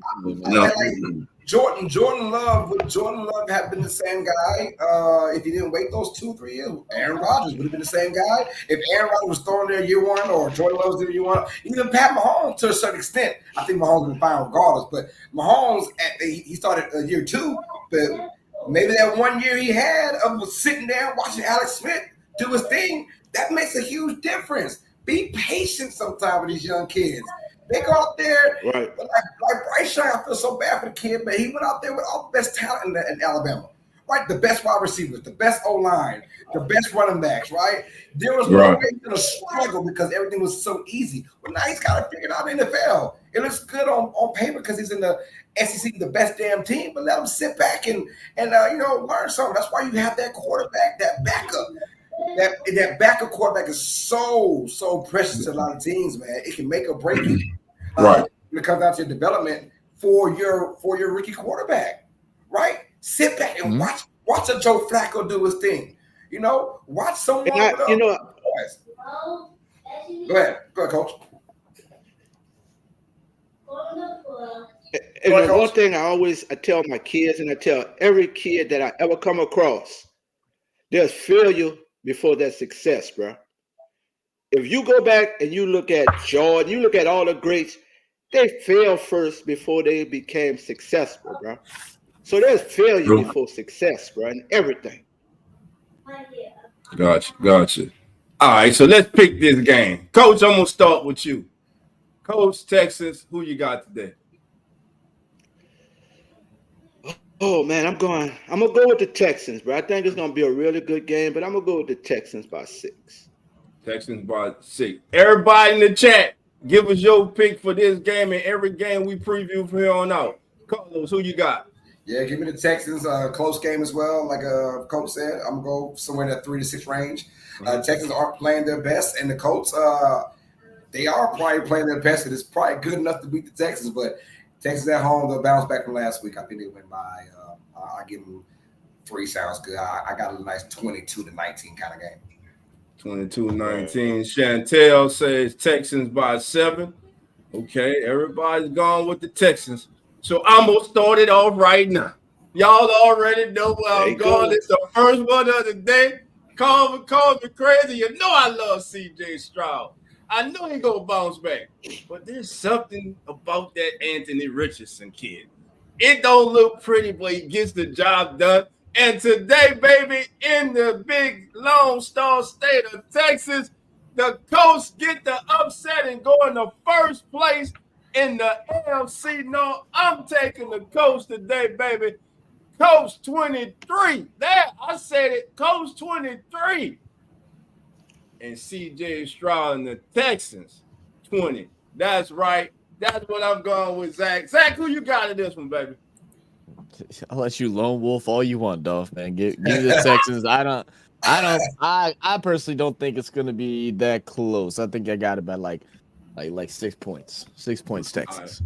Jordan Love would have been the same guy if he didn't wait those 2-3 years. Aaron Rodgers would have been the same guy if Aaron Rodgers was throwing there year 1 or Jordan Love was there year 1. Even Pat Mahomes to a certain extent. I think Mahomes would be fine regardless. But Mahomes, he started year 2, but maybe that 1 year he had of sitting there watching Alex Smith do his thing, that makes a huge difference. Be patient sometimes with these young kids. They go out there, like Bryce Young. I feel so bad for the kid, but he went out there with all the best talent in Alabama, right? The best wide receivers, the best O-line, the best running backs, right? There was no way he was going to struggle because everything was so easy. But now he's got to figure it out in the NFL. It looks good on paper because he's in the SEC, the best damn team, but let him sit back and learn something. That's why you have that quarterback, that backup. That backup quarterback is so precious to a lot of teams, man. It can make or break you. When it comes down to development for your rookie quarterback, right? Sit back and watch a Joe Flacco do his thing. Watch someone. Go ahead, Coach. And the one thing I tell my kids, and I tell every kid that I ever come across, there's failure before there's success, bro. If you go back and you look at Jordan, you look at all the greats, they failed first before they became successful, bro. So there's failure before success, bro, in everything. Gotcha. All right, so let's pick this game. Coach, I'm going to start with you. Coach, Texas, who you got today? Oh, man, I'm going to go with the Texans, bro. I think it's going to be a really good game, but I'm going to go with the Texans by 6. Texans by 6. Everybody in the chat, give us your pick for this game and every game we preview from here on out. Carlos, who you got? Yeah, give me the Texans. Close game as well. Like Coach said, I'm going to go somewhere in that 3 to 6 range. Texans aren't playing their best, and the Colts, they are probably playing their best, and it's probably good enough to beat the Texans. But Texans at home, they'll bounce back from last week. I think they win by, I give them 3 sounds good. I got a nice 22-19 kind of game. 22-19. Chantel says Texans by 7. Okay, everybody's gone with the Texans. So I'm going to start it off right now. Y'all already know where I'm going. It's the first one of the day. Call me crazy. You know I love C.J. Stroud. I know he's going to bounce back. But there's something about that Anthony Richardson kid. It don't look pretty, but he gets the job done. And today, baby, in the big Lone Star state of Texas, the Colts get the upset and go in the first place in the AFC North. I'm taking the Colts today, baby. Colts 23. There, I said it. Colts 23. And C.J. Stroud and the Texans 20. That's right. That's what I'm going with, Zach. Zach, who you got in this one, baby? I'll let you lone wolf all you want, Dolph, man. Give me the Texans. I personally don't think it's gonna be that close. I think I got it by like 6 points. 6 points, Texans.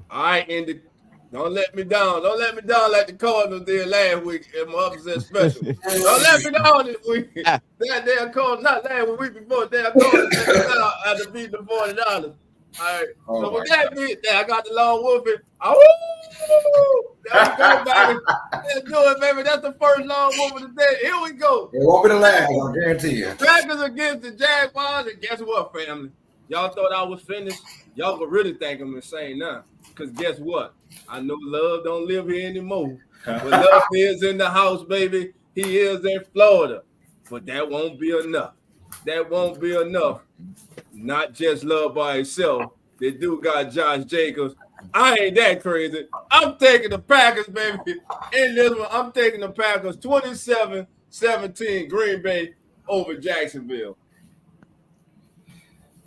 All right, Andy. Don't let me down. Don't let me down like the Cardinals did last week in my upset special. Don't let me down this week. That damn Cardinals, not last week, week before, damn Cardinals after beating the $40. All right. So with that beat, I got the long wolf. There we go, baby. Let's do it, baby. That's the first long wolf of the day. Here we go. It won't be the last, I guarantee you. Packers against the Jaguars, and guess what, family? Y'all thought I was finished. Y'all could really think I'm insane now. Because guess what? I know Love don't live here anymore. But Love is in the house, baby. He is in Florida. But that won't be enough. That won't be enough. Not just Love by himself. They do got Josh Jacobs. I ain't that crazy. I'm taking the Packers, baby. In this one, I'm taking the Packers 27-17 Green Bay over Jacksonville.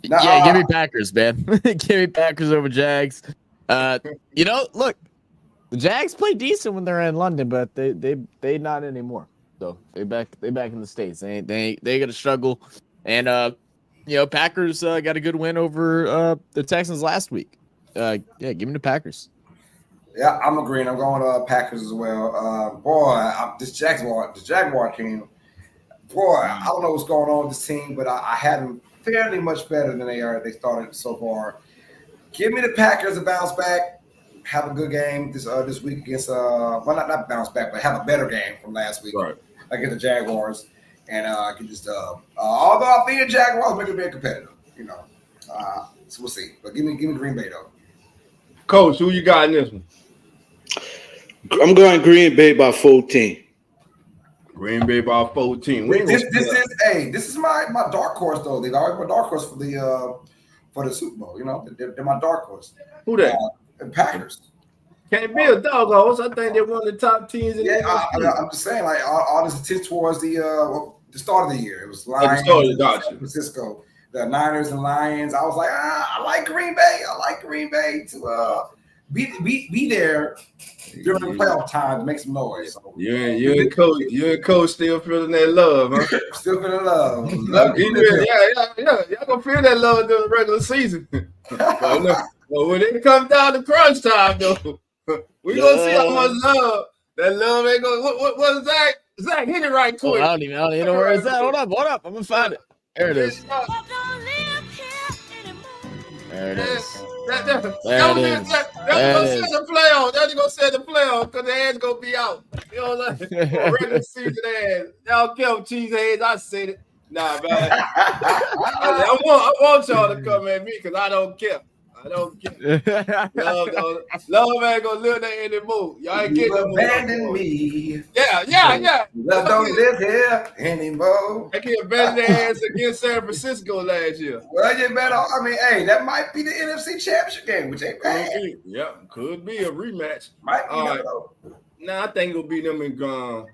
Yeah, give me Packers, man. Give me Packers over Jags. Look, the Jags play decent when they're in London, but they not anymore. So they back in the States. They gonna struggle. And Packers got a good win over the Texans last week. Give me the Packers. Yeah, I'm agreeing. I'm going Packers as well. This Jaguar team. Boy, I don't know what's going on with this team, but I had them fairly much better than they started so far. Give me the Packers to bounce back, have a good game this week against not bounce back, but have a better game from last week against the Jaguars, and get this dub. Although I think the Jaguars make it very competitive, so we'll see. But give me Green Bay though. Coach, who you got in this one? I'm going Green Bay by 14. Green Bay by 14. This is my dark horse though. They've always my dark horse for the Super Bowl. They're my dark horse. Who that? The Packers. Can't be a dog horse. I think they're one of the top teams in the I'm just saying, like all this attention towards the start of the year. It was Lions, San Francisco, the Niners and Lions. I was like, I like Green Bay. I like Green Bay to be there during the playoff time to make some noise. So, you and Coach still feeling that love, huh? Still feeling love. Y'all gonna feel that love during the regular season. But when it comes down to crunch time, though, we gonna see how much love that love ain't gonna. What is Zach? Zach, hit it right quick. I don't even know where it's at. Hold up. I'm gonna find it. There it is. There it is. That's gonna say the playoff. That's gonna say the playoff because the ass gonna be out. You know what I'm saying? Regular season ass. Y'all kill cheese heads. I said it. Nah, man. I want y'all to come at me because I don't care. I don't care. Love ain't gonna live there anymore. Y'all ain't getting no more. Abandon me. Yeah. Love don't live here anymore. I can't abandon their ass against San Francisco last year. Well, you better. I mean, hey, that might be the NFC Championship game, which ain't bad. Could be a rematch. Might be. Right. Nah, I think it'll be them in the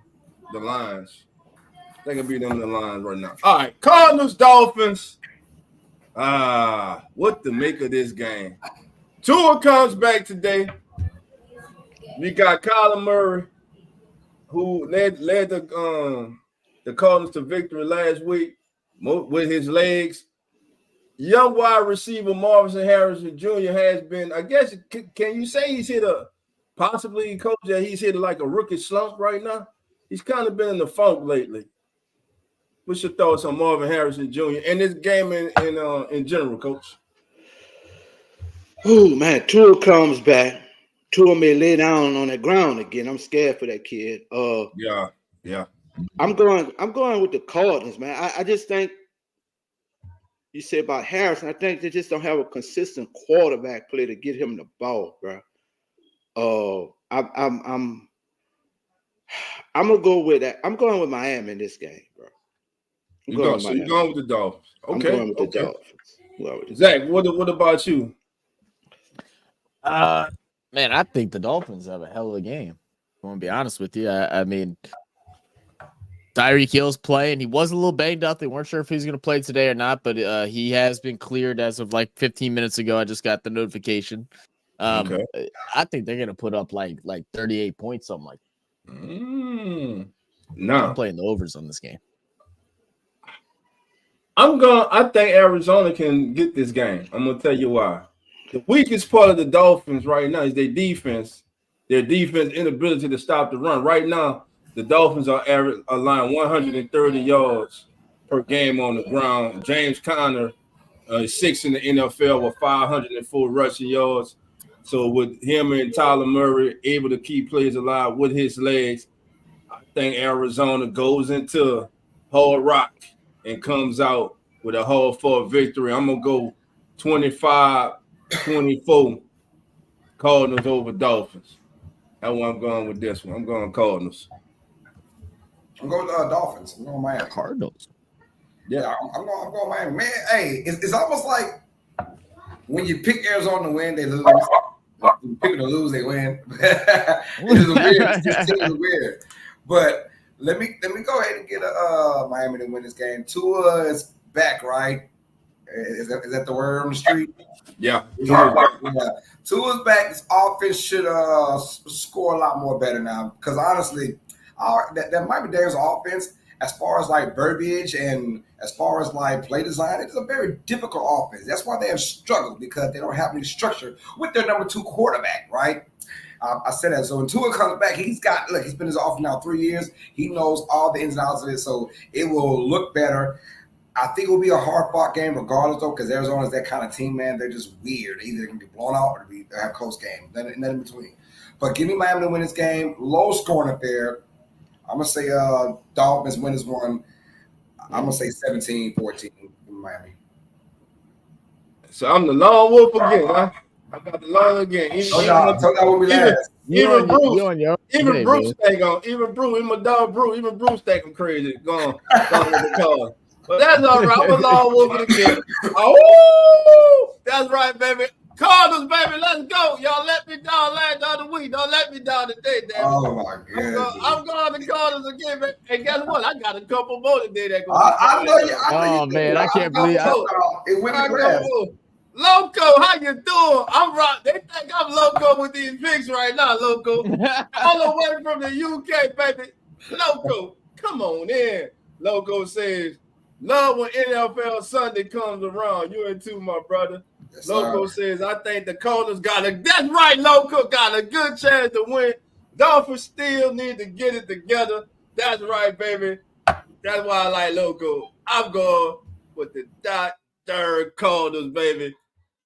Lions. I think it'll be them in the Lions right now. All right, Cardinals, Dolphins. What to make of this game? Tua comes back today. We got Kyler Murray, who led the Cardinals to victory last week with his legs. Young wide receiver Marvin Harrison Jr. has been, I guess, can you say he's hit he's hit like a rookie slump right now? He's kind of been in the funk lately. What's your thoughts on Marvin Harrison Jr. and this game in general, Coach? Oh man, Tua comes back. Tua may lay down on the ground again. I'm scared for that kid. Yeah. I'm going with the Cardinals, man. I just think you say about Harrison. I think they just don't have a consistent quarterback play to get him the ball, bro. I'm gonna go with that. I'm going with Miami in this game, bro. You're going with the Dolphins. Okay. I'm going with the Dolphins. Zach, what about you? Man, I think the Dolphins have a hell of a game. I'm gonna be honest with you. I mean, Tyreek Hill's playing. He was a little banged up. They weren't sure if he was gonna play today or not, but he has been cleared as of like 15 minutes ago. I just got the notification. Okay. I think they're gonna put up like 38 points, something like that. No. I'm playing the overs on this game. I think Arizona can get this game. I'm gonna tell you why. The weakest part of the Dolphins right now is their defense. Their defense inability to stop the run. Right now, the Dolphins are allowing 130 yards per game on the ground. James Conner is sixth in the NFL with 504 rushing yards. So with him and Tyler Murray able to keep players alive with his legs, I think Arizona goes into Hard Rock and comes out with a hard-fought victory. I'm going to go 25-24 Cardinals over Dolphins. That's why I'm going with this one. I'm going Cardinals. I'm going Dolphins. I'm going Miami. Cardinals. Yeah, I'm going Miami. Man, hey, it's almost like when you pick Arizona to win, they lose. When you pick them to lose, they win. It's weird. But let me go ahead and get Miami to win this game. Tua is back, right? Is that the word on the street? Yeah. Tua's back. This offense should score a lot more better now. Because honestly, that Miami Daniels offense, as far as like verbiage and as far as like play design, it's a very difficult offense. That's why they have struggled, because they don't have any structure with their number 2 quarterback, right? I said that. So when Tua comes back, he's been his offense now 3 years. He knows all the ins and outs of it, so it will look better. I think it will be a hard-fought game regardless, though, because Arizona is that kind of team, man. They're just weird. Either they can be blown out or they have a close game. Nothing in between. But give me Miami to win this game. Low-scoring affair. I'm going to say Dolphins win this one. I'm going to say 17-14 in Miami. So I'm the lone wolf again, huh? I got the lone again. Even Bruce ain't going. Even Bruce, even my dog Bruce, even Bruce think I'm crazy. Going with the cause. But that's all right. I'm a lone wolf again. Oh, that's right, baby. Cardinals, baby, let's go. Y'all let me down last other week. Don't let me down today, damn. Oh my God. I'm going to Cardinals again, baby. And guess what? I got a couple more today that go. I know you. Oh man, I can't believe it went to grass. Loco, how you doing? I'm right. They think I'm loco with these picks right now, Loco. All the way from the UK, baby. Loco, come on in. Loco says, love when NFL Sunday comes around. You and too, my brother. Yes, Loco says, I think the Cardinals that's right, Loco, got a good chance to win. Dolphins still need to get it together. That's right, baby. That's why I like Loco. I'm going with the third Cardinals, baby.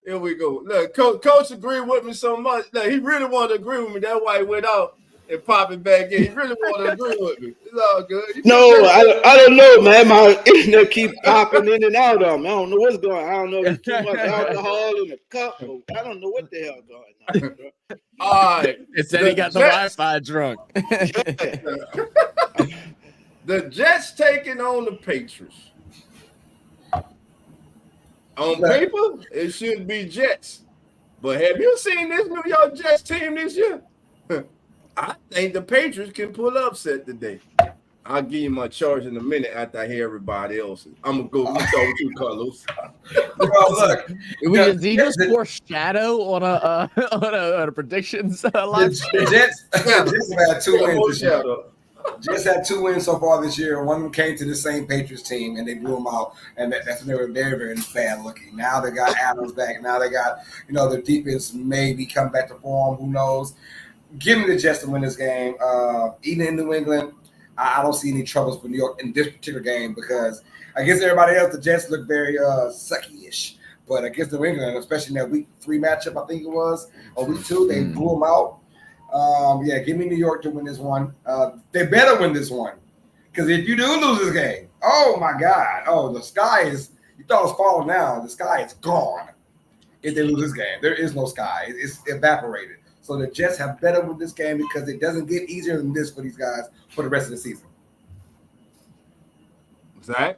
Here we go. Look, coach agreed with me so much. Look, he really wanted to agree with me. That's why he went out and popped it back in. He really wanted to agree with me. It's all good. No, I don't know, man. My internet keep popping in and out on me. I don't know what's going on. I don't know if there's too much alcohol in the cup. I don't know what the hell going on, bro. All right. It said he got the Wi-Fi drunk. The Jets taking on the Patriots. On paper, it should be Jets. But have you seen this New York Jets team this year? I think the Patriots can pull upset today. I'll give you my charge in a minute after I hear everybody else. I'm going to go start with you, Carlos. Look, Did he just foreshadow on a predictions live? The Jets have had 2 wins this year. Jets had 2 wins so far this year. One of them came to the same Patriots team, and they blew them out. And that's when they were very, very bad looking. Now they got Adams back. Now they got, their defense maybe come back to form. Who knows? Give me the Jets to win this game. Even in New England, I don't see any troubles for New York in this particular game because against everybody else, the Jets look very sucky-ish. But against New England, especially in that week 3 matchup, I think it was, or week 2, they blew them out. Give me New York to win this one. They better win this one because if you do lose this game, oh my God, the sky is. You thought it was falling down. The sky is gone. If they lose this game, there is no sky. It's evaporated. So the Jets have better win this game because it doesn't get easier than this for these guys for the rest of the season. Zach,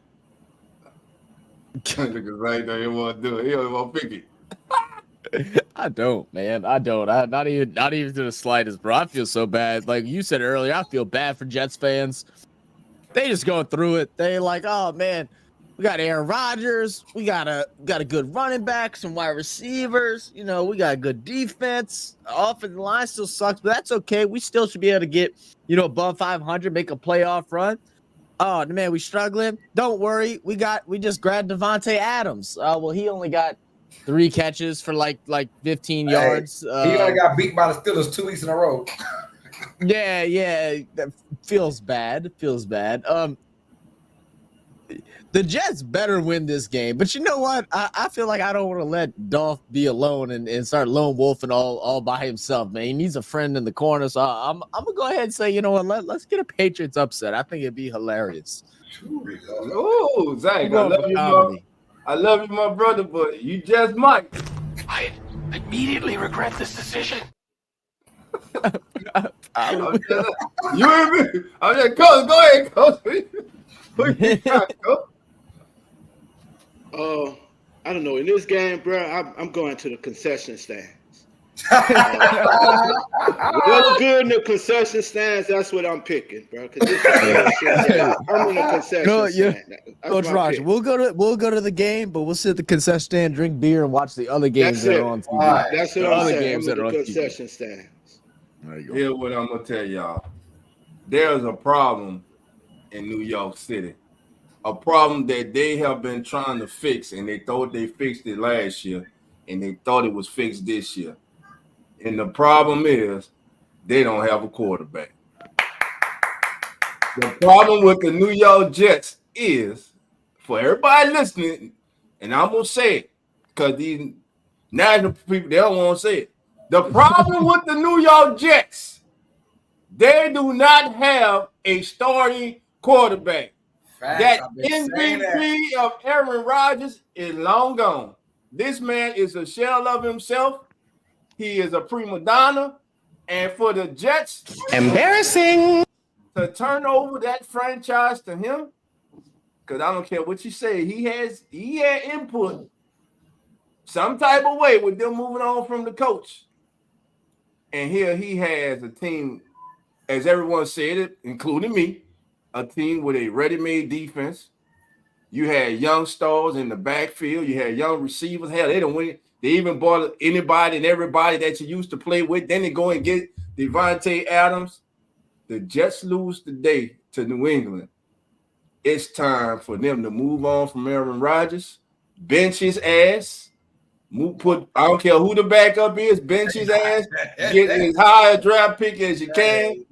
right there, he want to do it. He don't want to pick it. I don't, man. I don't. Not even to the slightest, bro. I feel so bad. Like you said earlier, I feel bad for Jets fans. They just going through it. They like, oh man, we got Aaron Rodgers. We got a good running back, some wide receivers. We got a good defense. Offensive line still sucks, but that's okay. We still should be able to get, above 500, make a playoff run. Oh man, we struggling. Don't worry. We just grabbed Devontae Adams. He only got 3 catches for like 15 yards. He only got beat by the Steelers 2 weeks in a row. Yeah, that feels bad. The Jets better win this game, but you know what? I feel like I don't want to let Dolph be alone and start lone wolfing all by himself, man. He needs a friend in the corner, so I'm gonna go ahead and say, you know what? Let's get a Patriots upset. I think it'd be hilarious. Oh, Zach, I love you, my brother, but you just might. I immediately regret this decision. You hear me? I'm just coach. Go ahead, coach. I don't know. In this game, bro, I'm going to the concession stands. What's good in the concession stands? That's what I'm picking, bro. I'm in the concession stand. Coach Roger, we'll go to the game, but we'll sit at the concession stand, drink beer, and watch the other games that are on TV. That's what I'm saying. I'm in the concession stands. There you go. Here's what I'm gonna tell y'all. There's a problem in New York City. A problem that they have been trying to fix, and they thought they fixed it last year, and they thought it was fixed this year. And the problem is they don't have a quarterback. The problem with the New York Jets is, for everybody listening, and I'm going to say it because these national people, they don't want to say it. The problem with the New York Jets, they do not have a starting quarterback. That MVP of Aaron Rodgers is long gone. This man is a shell of himself. He is a prima donna. And for the Jets, embarrassing, to turn over that franchise to him, because I don't care what you say, he had input some type of way with them moving on from the coach. And here he has a team, as everyone said it, including me, a team with a ready-made defense. You had young stars in the backfield. You had young receivers. Hell, they don't win. They even bought anybody and everybody that you used to play with. Then they go and get Devontae Adams. The Jets lose today to New England. It's time for them to move on from Aaron Rodgers, bench his ass, I don't care who the backup is, bench his ass, get as high a draft pick as you can.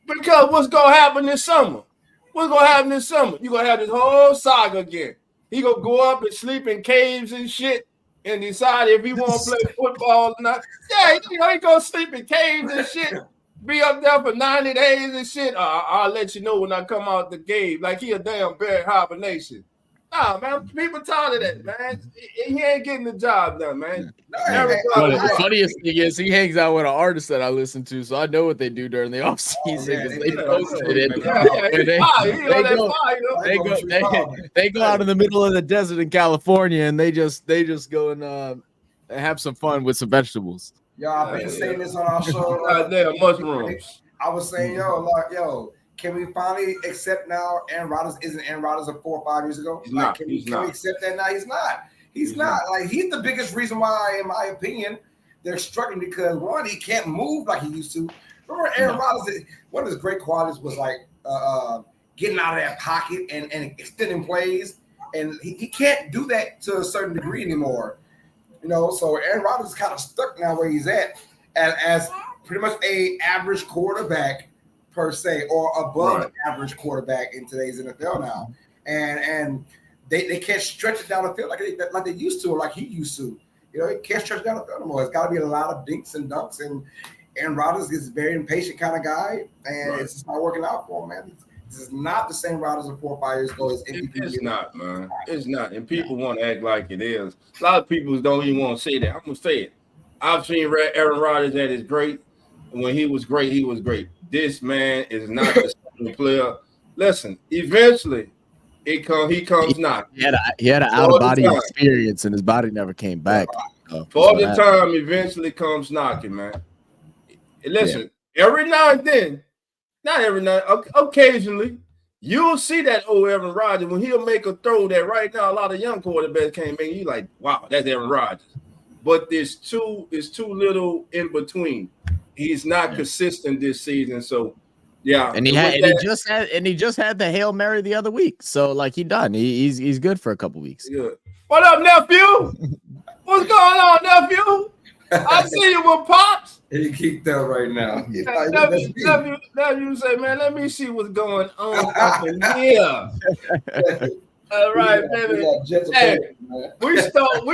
Because what's going to happen this summer? What's going to happen this summer? You're going to have this whole saga again. He going to go up and sleep in caves and shit and decide if he want to play football or not. Yeah, he go sleep in caves and shit. Be up there for 90 days and shit. I'll let you know when I come out the cave. Like he a damn bear hibernation. Nah, man, people tired of that, man. He ain't getting the job done, man. The funniest thing is he hangs out with an artist that I listen to, so I know what they do during the off season because they posted it. They go out in the middle of the desert in California and they just go and have some fun with some vegetables. Yo, I've been saying this on our show. Goddamn mushrooms. I was saying, can we finally accept now Aaron Rodgers isn't Aaron Rodgers of 4 or 5 years ago? Can we accept that now? He's not. Like, he's the biggest reason why, in my opinion, they're struggling because, one, he can't move like he used to. Remember Aaron Rodgers, one of his great qualities was like getting out of that pocket and extending plays. And he can't do that to a certain degree anymore. So Aaron Rodgers is kind of stuck now where he's at as pretty much a average quarterback per se, or above average quarterback in today's NFL now. And they can't stretch it down the field like they used to, or like he used to. He can't stretch it down the field anymore. It's got to be a lot of dinks and dunks. And Aaron Rodgers is a very impatient kind of guy, and it's just not working out for him, man. This is not the same Rodgers of 4 or 5 years ago. It's not, man. It's not. And people want to act like it is. A lot of people don't even want to say that. I'm going to say it. I've seen Aaron Rodgers at his great. When he was great, he was great. This man is not the same player. Listen, eventually, he comes knocking. He had an out-of-body experience, and his body never came back. For the time, eventually comes knocking, man. And listen, every now and then, not every night, occasionally, you'll see that old Aaron Rodgers when he'll make a throw that right now a lot of young quarterbacks can't make. You like, wow, that's Aaron Rodgers. But it's too little in between. He's not consistent this season, so yeah. And he just had the Hail Mary the other week, so like he's good for a couple weeks. Good. What up, nephew? What's going on, nephew? I see you with pops. He keep that right now. Nephew say, man, let me see what's going on up in here. All right, baby. Hey, we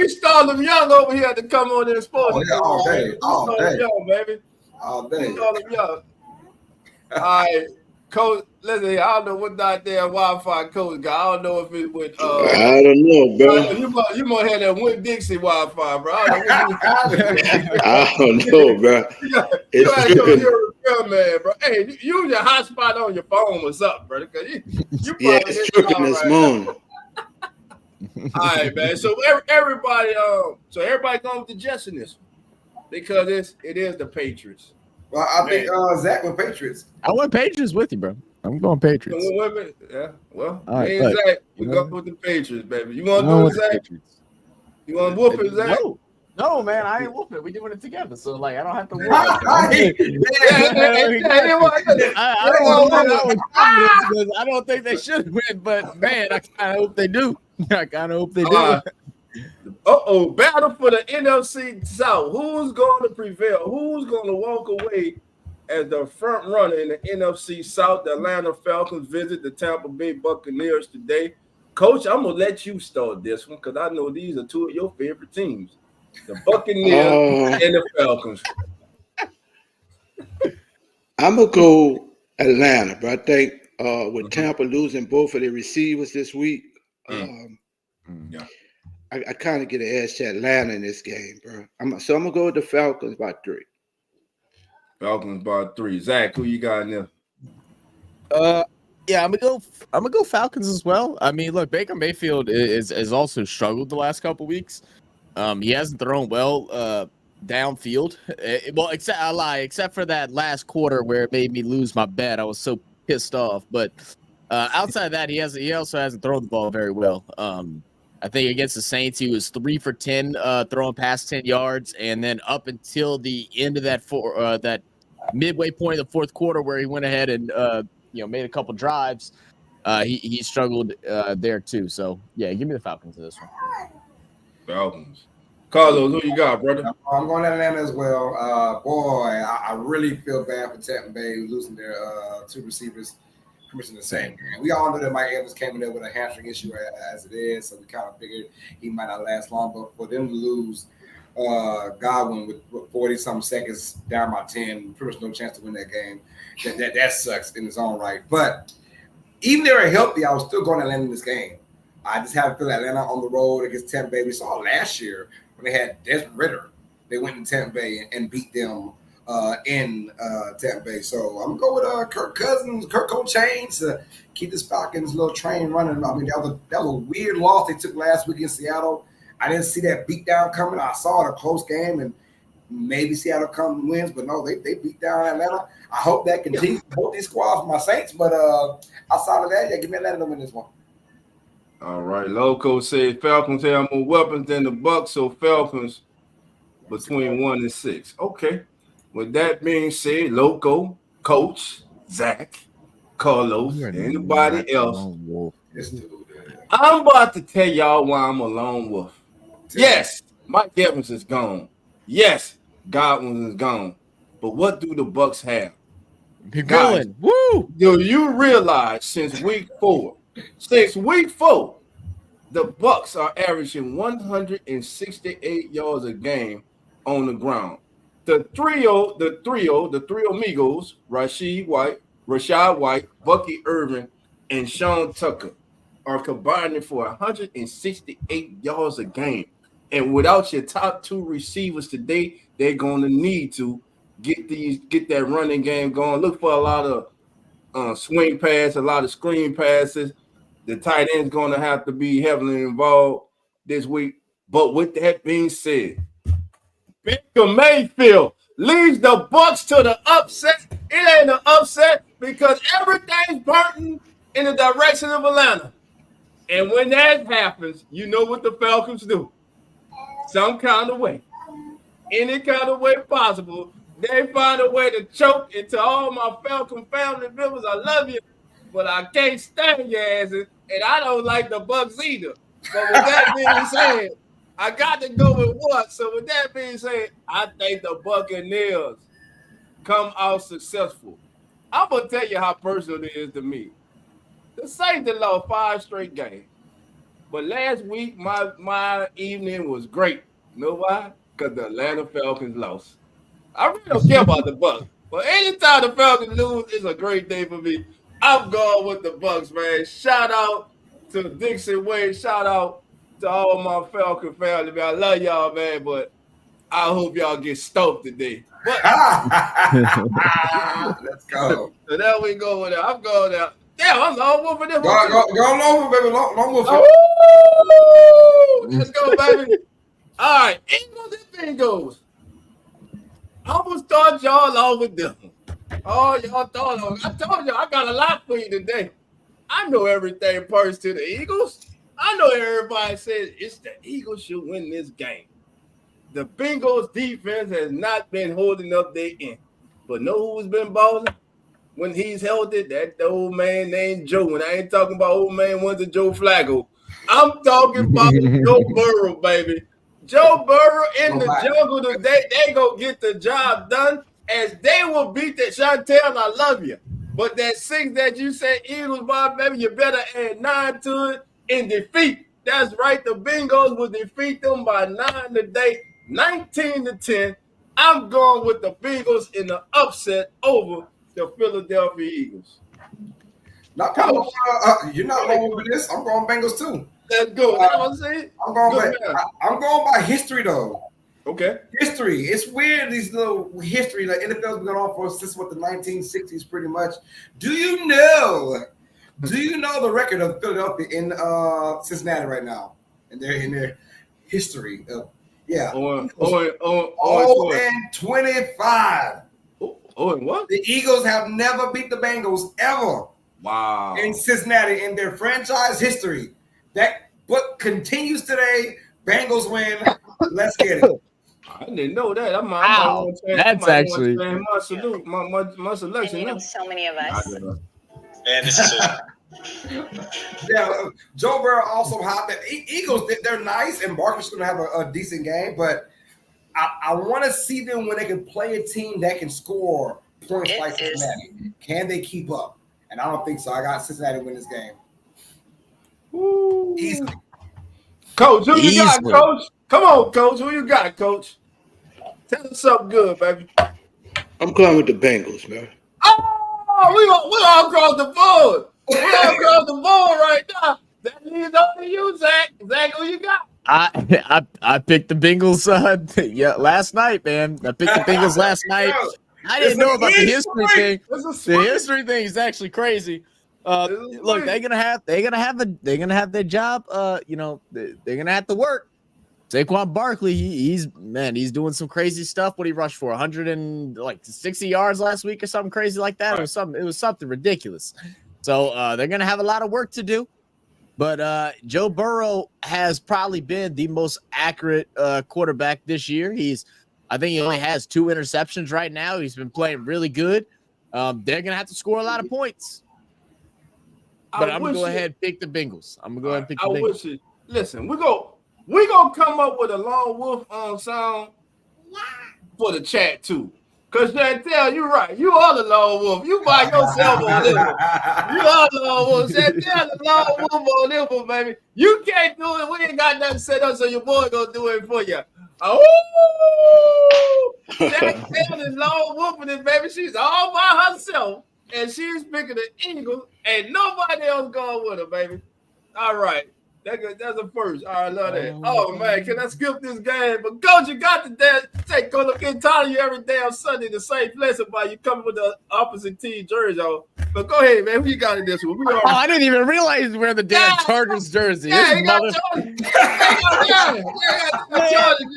start them young over here to come on in sports. All day. Young, baby. All day. We start them young. All right, Coach. Listen, I don't know what that damn Wi-Fi coach got. I don't know if it would. I don't know, bro. You might have that Win Dixie Wi-Fi, bro. I don't know, bro. You gotta go hear a real man, bro. Hey, use your hotspot on your phone. What's up, brother? You it's tripping this morning. All right, man. So everybody going with the Jets in this one because it is the Patriots. Well, I think Zach went Patriots. I went Patriots with you, bro. I'm going Patriots. Yeah. Well, right, Zach, we go with the Patriots, baby. You want to do it, Zach? Patriots. You want to whoop it, Zach? No, man, I ain't whooping it. We doing it together, so like I don't have to whoop I don't think they should win, but man, I kind of hope they do. Battle for the NFC South. Who's going to prevail? Who's going to walk away as the front runner in the NFC South? The Atlanta Falcons visit the Tampa Bay Buccaneers today. Coach, I'm going to let you start this one because I know these are two of your favorite teams. The Buccaneers and the Falcons. I'm going to go Atlanta, but I think with Tampa losing both of their receivers this week, I kind of get an edge to Atlanta in this game, bro. So I'm going to go with the Falcons by 3. Falcons by 3. Zach, who you got in there? Yeah, I'm gonna go Falcons as well. I mean, look, Baker Mayfield is also struggled the last couple weeks. He hasn't thrown well downfield. Except for that last quarter where it made me lose my bet. I was so pissed off. But outside of that, he also hasn't thrown the ball very well. I think against the Saints, he was 3 for 10 throwing past 10 yards, and then up until the end of that midway point of the fourth quarter where he went ahead and made a couple drives, he struggled there too. So yeah, give me the Falcons in this one. Falcons. Carlos, who you got, brother? I'm going to Atlanta as well. Boy, I really feel bad for Tampa Bay losing their 2 receivers pretty much in the same game. We all know that Mike Evans came in there with a hamstring issue as it is, so we kind of figured he might not last long. But for them to lose Godwin with 40-something seconds down by 10, pretty much no chance to win that game, that sucks in its own right. But even if they were healthy, I was still going to Atlanta in this game. I just had to feel Atlanta on the road against Tampa Bay. We saw last year when they had Desmond Ridder. They went to Tampa Bay and beat them in Tampa Bay. So I'm going to go with Kirk Cousins, Kirk Chains to keep this Falcons little train running. I mean, that was a weird loss they took last week in Seattle. I didn't see that beatdown coming. I saw it a close game, and maybe Seattle wins, but no, they beat down Atlanta. I hope that continues. Both these squads for my Saints, but outside of that, yeah, give me Atlanta to win this one. All right, Loco said Falcons have more weapons than the Bucs, so Falcons between 1 and 6. Okay. With that being said, Loco, Coach, Zach, Carlos, anybody else, I'm about to tell y'all why I'm a lone wolf. Yes, Mike Evans is gone. Yes, Godwin is gone. But what do the Bucs have? You're going. Woo! Do you realize since week 4, the Bucs are averaging 168 yards a game on the ground. The trio amigos, Rashad White, Bucky Irvin, and Sean Tucker are combining for 168 yards a game. And without your top 2 receivers today, they're going to need to get that running game going. Look for a lot of swing pass, a lot of screen passes. The tight end's going to have to be heavily involved this week. But with that being said, Baker Mayfield leads the Bucs to the upset. It ain't an upset because everything's burning in the direction of Atlanta. And when that happens, you know what the Falcons do. Some kind of way, any kind of way possible, they find a way to choke into all my Falcon family members. I love you, but I can't stand your asses, and I don't like the Bucs either. But with that being said, I got to go with what? So with that being said, I think the Buccaneers come out successful. I'm going to tell you how personal it is to me. The Saints lost 5 straight games. But last week, my evening was great. You know why? Because the Atlanta Falcons lost. I really don't care about the Bucs. But anytime the Falcons lose, it's a great day for me. I'm going with the Bucs, man. Shout out to Dixon Wade. Shout out to all my Falcon family, man. I love y'all, man, but I hope y'all get stoked today. But let's go. So there we go with that. I'm going there. Damn, I'm long wolf for this. Go long wolf, baby. Long wolf. Let's go, baby. All right. Eagles and Bengals. I'm going to start y'all off with them. Oh, y'all thought I told y'all I got a lot for you today. I know everything pertains to the Eagles. I know everybody says it's the Eagles should win this game. The Bengals defense has not been holding up their end. But know who's been balling? When he's healthy, that old man named Joe. And I ain't talking about old man ones of Joe Flacco. I'm talking about Joe Burrow, baby. Joe Burrow in the jungle today, they go get the job done as they will beat that. Chantel, I love you. But that 6 that you said Eagles, Bob, baby, you better add 9 to it in defeat. That's right. The Bengals will defeat them by 9 today, 19-10. I'm going with the Bengals in the upset over the Philadelphia Eagles. You're not going with this. I'm going Bengals too. Let's go. That's what I'm saying. I'm going by history though. Okay. History. It's weird, these little history. Like NFL's been going on for since the 1960s, pretty much. Do you know the record of Philadelphia in Cincinnati right now? And they're in their history of 25. Oh, and what? The Eagles have never beat the Bengals ever. Wow. In Cincinnati in their franchise history. That book continues today. Bengals win. Let's get it. I didn't know that. That's actually my salute, my selection. And so many of us. Man, this is Yeah, Joe Burrow also hot. That Eagles, they're nice, and Barker's going to have a decent game, but I want to see them when they can play a team that can score points like Cincinnati. Can they keep up? and I don't think so. I got Cincinnati win this game. Woo. Easily. Coach, who you got, Easily. Coach? Come on, Coach. Who you got, Coach? Tell us something good, baby. I'm going with the Bengals, man. Oh, we all across the board. We all across the board right now. That leads on to you, Zach. Zach, who you got? I picked the Bengals last night, man. I picked the Bengals last night. I didn't know about the history thing. The history thing is actually crazy. Look, they're gonna have their job. They're gonna have to work. Saquon Barkley, he's doing some crazy stuff. What he rushed for 160 yards last week or something crazy like that. Right. It was something ridiculous. So they're gonna have a lot of work to do. But Joe Burrow has probably been the most accurate quarterback this year. I think he only has 2 interceptions right now. He's been playing really good. They're gonna have to score a lot of points. But I'm gonna go ahead and pick the Bengals. I'm gonna go ahead and pick the Bengals. Listen, we're gonna come up with a lone wolf sound for the chat too. Cause Chantel, you're right. You are the lone wolf. You by yourself on this one. You are the lone wolf. Chantel, the lone wolf on this one, baby. You can't do it. We ain't got nothing set up, so your boy gonna do it for you. Oh, Chantel is lone wolfing this, baby. She's all by herself, and she's picking the Eagles, and nobody else going with her, baby. All right. That's a first. I love that. Oh, man, can I skip this game? But, Coach, you got to take Coach get tired of you every damn Sunday, the same lesson by you coming with the opposite team jersey on. But go ahead, man. Who you got in this one? I didn't even realize you wear the damn Chargers jersey. Yeah, you got Chargers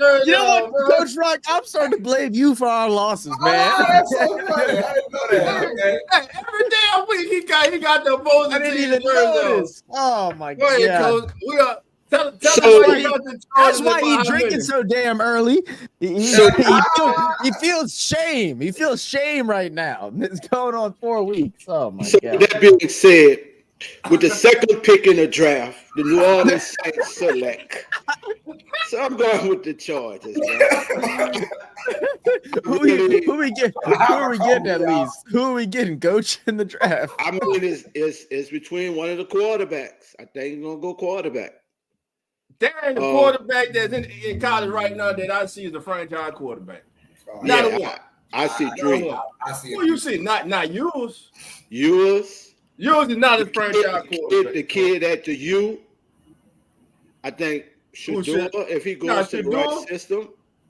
jersey. You know what, Coach Rock? I'm starting to blame you for our losses, man. That's so funny. I didn't know that. Okay. Hey, every damn week he got the opposing I didn't team even jersey on. notice. Oh, my Go ahead, God. Coach. We are tell So- why you got the Chargers. That's why in he's drinking 5 so damn early. He feels shame. He feels shame right now. It's going on 4 weeks. Oh my So God. that being said, with the second pick in the draft, the New Orleans Saints select. So I'm going with the Chargers, man. Who are we getting at least? Who are we getting, Coach, in the draft? I mean, it's between one of the quarterbacks. I think he's gonna go quarterback. There ain't the quarterback that's in college right now that I see as a franchise quarterback. Not a one. I see three. I see Who you see? Not yours. Yours. Yours is not a franchise quarterback. The kid at the U. I think Shador, if he goes to the right system.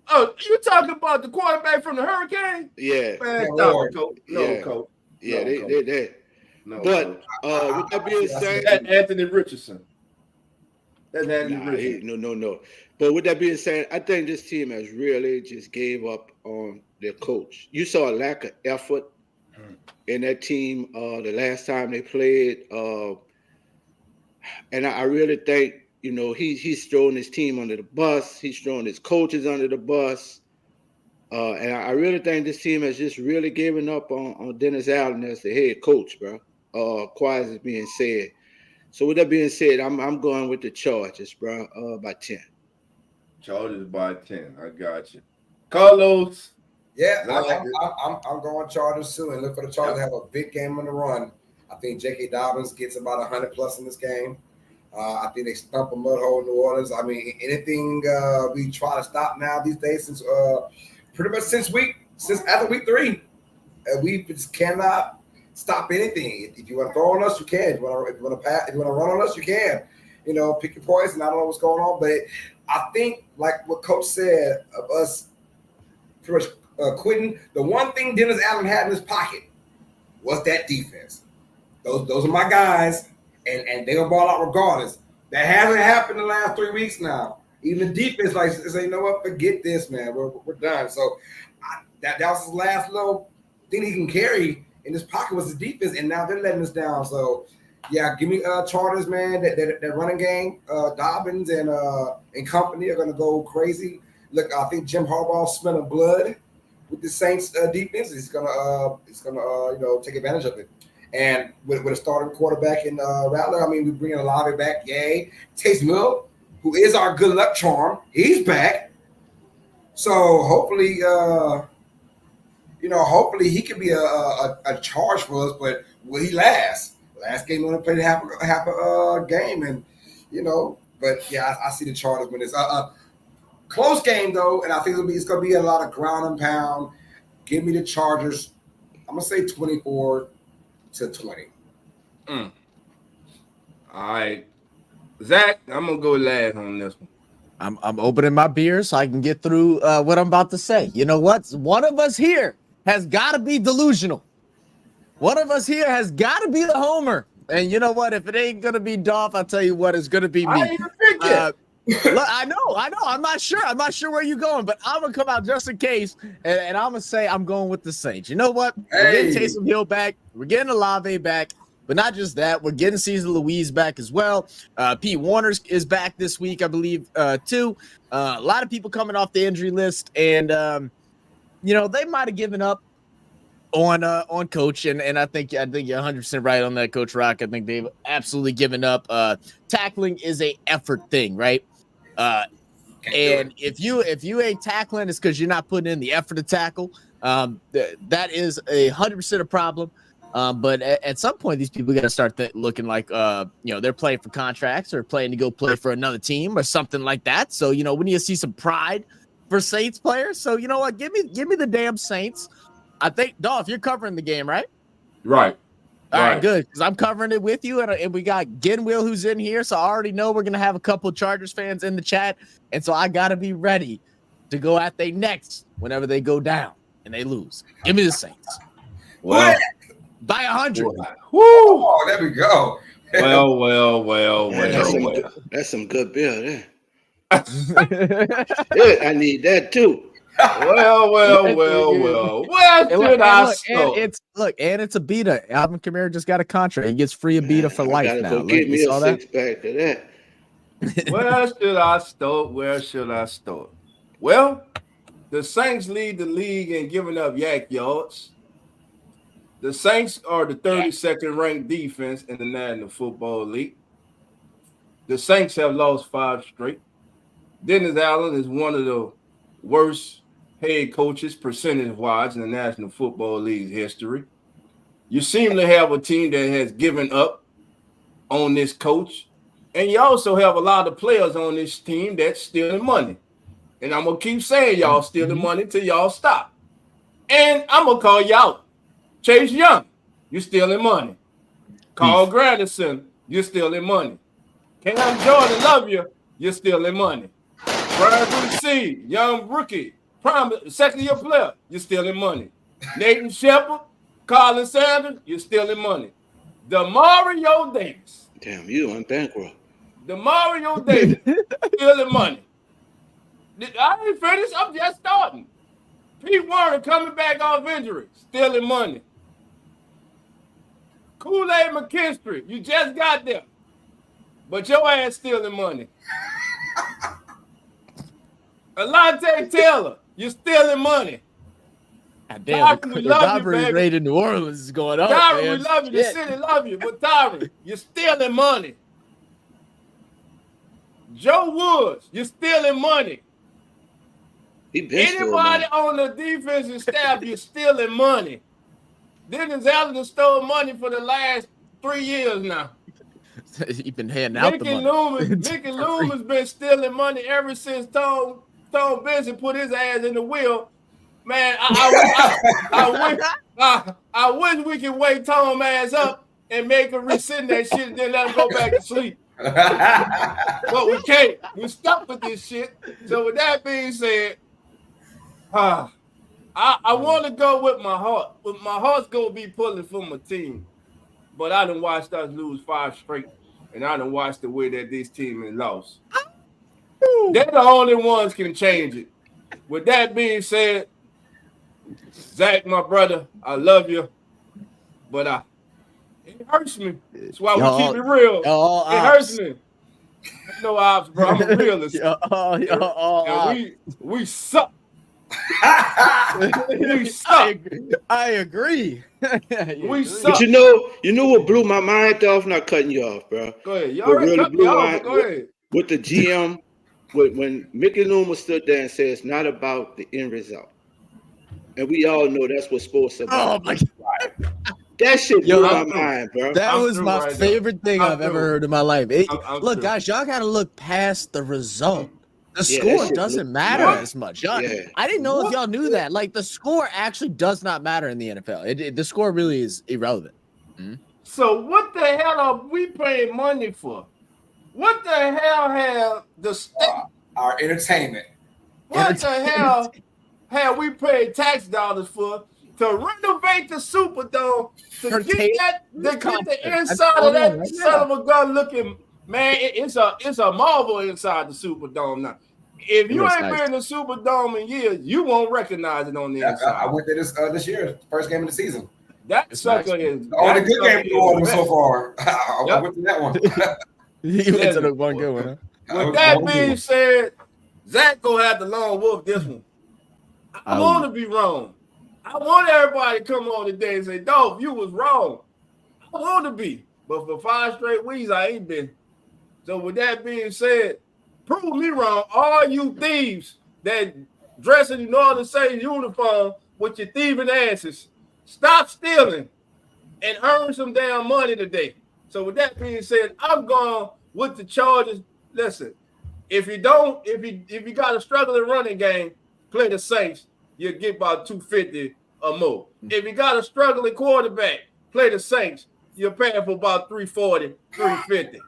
Oh, you talking about the quarterback from the Hurricane? Yeah. Man, stop it, Coach. No, Yeah. Coach. Yeah, No, they're there. No, But Coach. with that being said, That's Anthony Richardson. That's Anthony nah, Richardson. no. But with that being said, I think this team has really just gave up on their coach. You saw a lack of effort in that team the last time they played. And I really think, he's throwing his team under the bus. He's throwing his coaches under the bus. And I really think this team has just really given up on Dennis Allen as the head coach, bro. Quiet as being said. So with that being said, I'm going with the Chargers, bro, by 10. Chargers by 10. I got you. Carlos. Yeah, I'm going Chargers too, and look for the Chargers to have a big game on the run. I think J.K. Dobbins gets about 100 plus in this game. I think they stump a mud hole in New Orleans. I mean, anything we try to stop now these days, since pretty much since after week 3, we just cannot stop anything. If you want to throw on us, you can. If you want to pass, if you want to run on us, you can. Pick your poison. I don't know what's going on, but I think like what Coach said of us, pretty much quitting. The one thing Dennis Allen had in his pocket was that defense. Those are my guys, and they're gonna ball out regardless. That hasn't happened the last 3 weeks now. Even the defense like say, you know what, forget this, man. We're done. So that was his last little thing he can carry in his pocket was his defense, and now they're letting us down. So yeah, give me Chargers, man. That running game, Dobbins and company are gonna go crazy. Look, I think Jim Harbaugh's smelling blood with the Saints defense. He's gonna take advantage of it. And with a starting quarterback in Rattler, I mean, we bring Olave back. Yay. Taysom Hill, who is our good luck charm, he's back. So hopefully, hopefully he could be a charge for us. But will he last? Last game, we only played half a game, and But yeah, I see the Chargers win this. Close game though, and I think it's gonna be a lot of ground and pound. Give me the Chargers. I'm gonna say 24-20. All right, Zach, I'm gonna go last on this one. I'm opening my beer so I can get through what I'm about to say. You know what? One of us here has got to be delusional. One of us here has got to be the homer. And you know what? If it ain't gonna be Dolph, I'll tell you what, it's gonna be me. I ain't even Look, I know. I'm not sure where you're going, but I'm gonna come out just in case, and I'm gonna say I'm going with the Saints. You know what? We're getting Taysom Hill back. We're getting Olave back, but not just that. We're getting Cesar Louise back as well. Pete Warner is back this week, I believe, too. A lot of people coming off the injury list, and they might have given up on Coach, and I think you're 100% right on that, Coach Rock. I think they've absolutely given up. Tackling is a effort thing, right? And if you ain't tackling, it's because you're not putting in the effort to tackle. That is 100% a problem. But at some point, these people got to start looking like they're playing for contracts or playing to go play for another team or something like that. So we need to see some pride for Saints players. So you know what? Give me the damn Saints. I think, Dolph, you're covering the game, right? Right. All right, good, because I'm covering it with you, and we got Genwill who's in here, so I already know we're going to have a couple of Chargers fans in the chat, and so I got to be ready to go at they necks whenever they go down and they lose. Give me the Saints. Well, by 100. Woo! Oh, there we go. Well. That's some good beer there. Good, I need that too. Well. Where should I start? And it's a beta. Alvin Kamara just got a contract. He gets free a beta for life now. Go get me a 6-pack of that. Where should I start? Well, the Saints lead the league in giving up yak yards. The Saints are the 32nd ranked defense in the National Football League. The Saints have lost 5 straight. Dennis Allen is one of the worst head coaches percentage-wise in the National Football League's history. You seem to have a team that has given up on this coach, and you also have a lot of players on this team that's stealing money. And I'm going to keep saying y'all stealing money till y'all stop. And I'm going to call you out. Chase Young, you're stealing money. Carl Granderson, you're stealing money. Cam Jordan, love you, you're stealing money. Brian Brucey, young rookie, second-year player, you're stealing money. Nathan Shepard, Colin Sanders, you're stealing money. DeMario Davis. Damn, you on bankroll. DeMario Davis, stealing money. I ain't finished. I'm just starting. Pete Warner coming back off injury, stealing money. Kool-Aid McKinstry, you just got there, but your ass stealing money. Alontae Taylor, you're stealing money. Damn, the robbery rate in New Orleans is going up. Tyron, man. we love you. The city love you, but Tyron, you're stealing money. Joe Woods, you're stealing money. Anybody on the defensive staff, you're stealing money. Dennis Allen stole money for the last 3 years now. He's been handing out the money. Mickey Loomis been stealing money ever since Tom Benson put his ass in the wheel. Man, I wish we could wake Tom ass up and make him rescind that shit and then let him go back to sleep. But we can't. We're stuck with this shit. So with that being said, I want to go with my heart. But my heart's going to be pulling for my team. But I done watched us lose 5 straight. And I done watched the way that this team has lost. They're the only ones can change it. With that being said, Zach, my brother, I love you. But it hurts me. That's why we keep it real. It hurts me. No ops, bro. I'm a realist. We suck. We suck. I agree. We suck. But you know what blew my mind off? Not cutting you off, bro. Go ahead. You already cut me off. Go ahead. With the GM, when Mickey Loomis stood there and said it's not about the end result. And we all know that's what sports are Oh about. my That shit Yo, blew my I'm through. mind, bro. That I'm was through my right now. favorite thing I'm I've ever through. heard in my life. I'm Look, through. guys, y'all got to look past the result. The Yeah, that score shit blew doesn't my matter mind. as much. Yeah. I didn't know if What? y'all knew that. Like, the score actually does not matter in the NFL. The score really is irrelevant. So what the hell are we paying money for? What the hell have the state? Our entertainment. What the hell have we paid tax dollars for to renovate the Superdome to get the inside of that son of a gun looking man? It's a marvel inside the Superdome now. If you ain't been in the Superdome in years, you won't recognize it on the inside. I went there this year, first game of the season. That sucker is the only good game we won so far. I went to that one. You went to the one good one, huh? With that being said, Zach gonna have to lone wolf this one. I want to be wrong. I want everybody to come on today and say, "Dog, you was wrong." I want to be, but for 5 straight weeks, I ain't been. So with that being said, prove me wrong. All you thieves that dress in all the same uniform with your thieving asses, stop stealing and earn some damn money today. So with that being said, I'm going with the Chargers. Listen, if you got a struggling running game, play the Saints. You'll get about 250 or more. If you got a struggling quarterback, play the Saints. You're paying for about 340, 350.